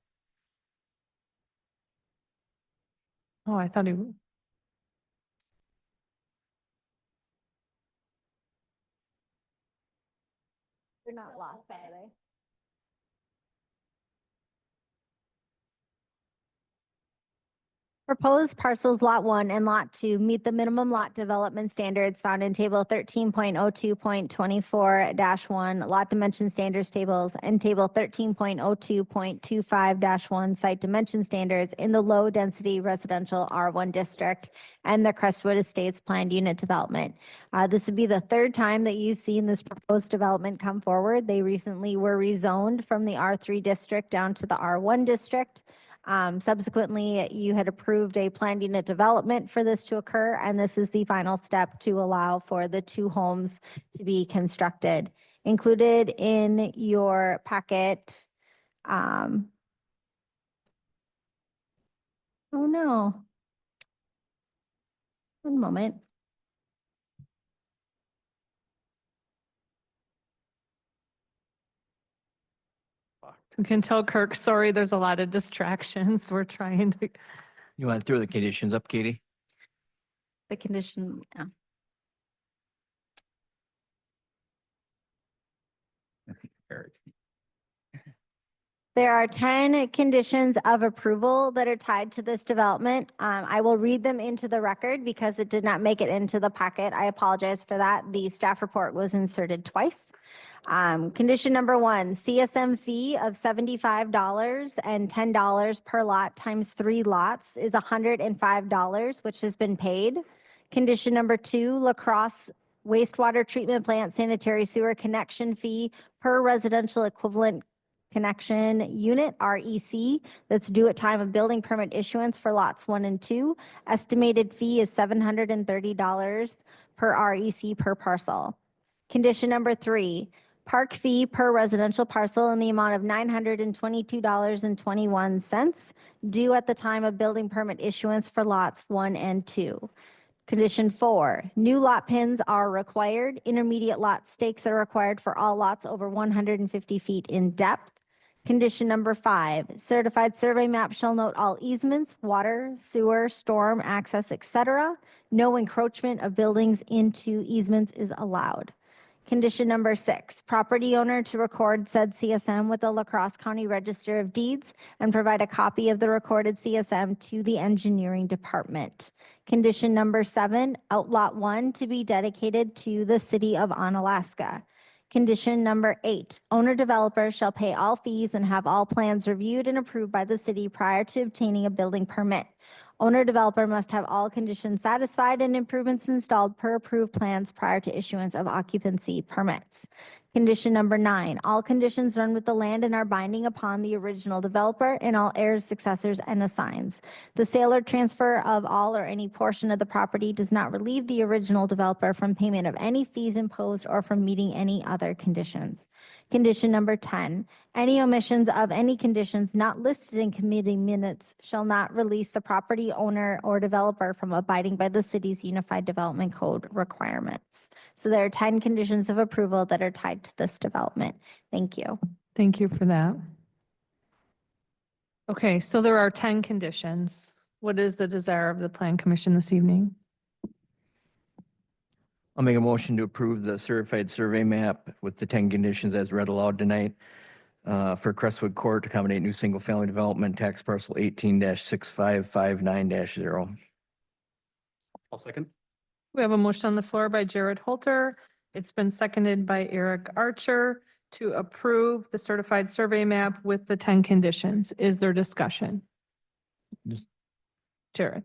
Oh, I thought he. They're not lost, are they? Proposed parcels lot 1 and lot 2 meet the minimum lot development standards found in table 13.02.24-1 lot dimension standards tables and table 13.02.25-1 site dimension standards in the low density residential R1 district and the Crestwood Estates planned unit development. This would be the 3rd time that you've seen this proposed development come forward. They recently were rezoned from the R3 district down to the R1 district. Subsequently, you had approved a planned unit development for this to occur, and this is the final step to allow for the 2 homes to be constructed. Included in your packet. Oh no. One moment. Fucked. You can tell Kirk, sorry, there's a lot of distractions. We're trying to. You want to throw the conditions up, Katie? The condition, yeah. Eric. There are 10 conditions of approval that are tied to this development. I will read them into the record because it did not make it into the packet. I apologize for that. The staff report was inserted twice. Condition number 1, CSM fee of $75 and $10 per lot times 3 lots is $105, which has been paid. Condition number 2, La Crosse wastewater treatment plant sanitary sewer connection fee per residential equivalent connection unit, REC, that's due at time of building permit issuance for lots 1 and 2. Estimated fee is $730 per REC per parcel. Condition number 3, park fee per residential parcel in the amount of $922.21 due at the time of building permit issuance for lots 1 and 2. Condition 4, new lot pins are required. Intermediate lot stakes are required for all lots over 150 feet in depth. Condition number 5, certified survey map shall note all easements, water, sewer, storm, access, etc. No encroachment of buildings into easements is allowed. Condition number 6, property owner to record said CSM with the La Crosse County Register of Deeds and provide a copy of the recorded CSM to the engineering department. Condition number 7, outlot 1 to be dedicated to the city of Onalaska. Condition number 8, owner developer shall pay all fees and have all plans reviewed and approved by the city prior to obtaining a building permit. Owner developer must have all conditions satisfied and improvements installed per approved plans prior to issuance of occupancy permits. Condition number 9, all conditions run with the land and are binding upon the original developer and all heirs, successors, and assigns. The sale or transfer of all or any portion of the property does not relieve the original developer from payment of any fees imposed or from meeting any other conditions. Condition number 10, any omissions of any conditions not listed in committee minutes shall not release the property owner or developer from abiding by the city's Unified Development Code requirements. So there are 10 conditions of approval that are tied to this development. Thank you. Thank you for that. Okay, so there are 10 conditions. What is the desire of the Plan Commission this evening? I'll make a motion to approve the certified survey map with the 10 conditions as read aloud tonight for Crestwood Court to accommodate new single-family development tax parcel 18-6559-0. I'll second. We have a motion on the floor by Jared Holter. It's been seconded by Eric Archer to approve the certified survey map with the 10 conditions. Is there discussion? Jared.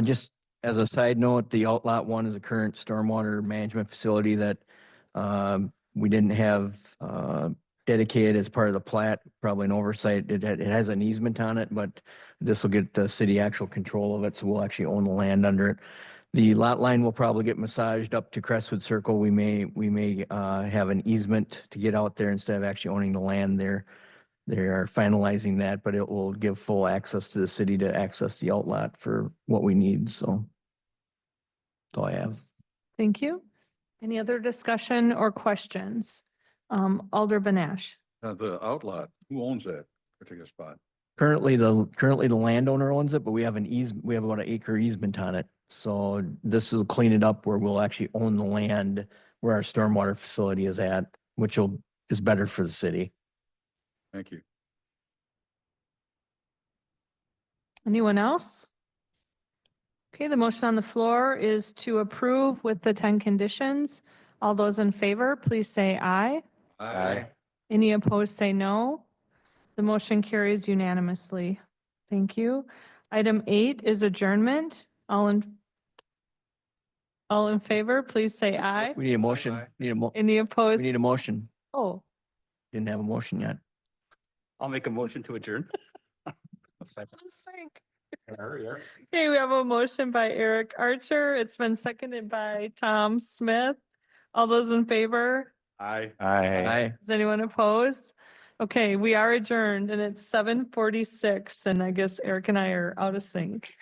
Just as a side note, the outlot 1 is a current stormwater management facility that we didn't have dedicated as part of the plat, probably an oversight. It has an easement on it, but this will get the city actual control of it, so we'll actually own the land under it. The lot line will probably get massaged up to Crestwood Circle. We may have an easement to get out there instead of actually owning the land there. They are finalizing that, but it will give full access to the city to access the outlot for what we need, so that's all I have. Thank you. Any other discussion or questions? Alder Banash. The outlot, who owns that particular spot? Currently, the landowner owns it, but we have we have about an acre easement on it. So this will clean it up where we'll actually own the land where our stormwater facility is at, which is better for the city. Thank you. Anyone else? Okay, the motion on the floor is to approve with the 10 conditions. All those in favor, please say aye. Aye. Any opposed, say no. The motion carries unanimously. Thank you. Item 8 is adjournment. All in favor, please say aye. We need a motion. Any opposed? We need a motion. Oh, Didn't have a motion yet. I'll make a motion to adjourn. okay, we have a motion by Eric Archer. It's been seconded by Tom Smith. All those in favor? Aye. Aye. Is anyone opposed? Okay, we are adjourned and it's 7:46 and I guess Eric and I are out of sync.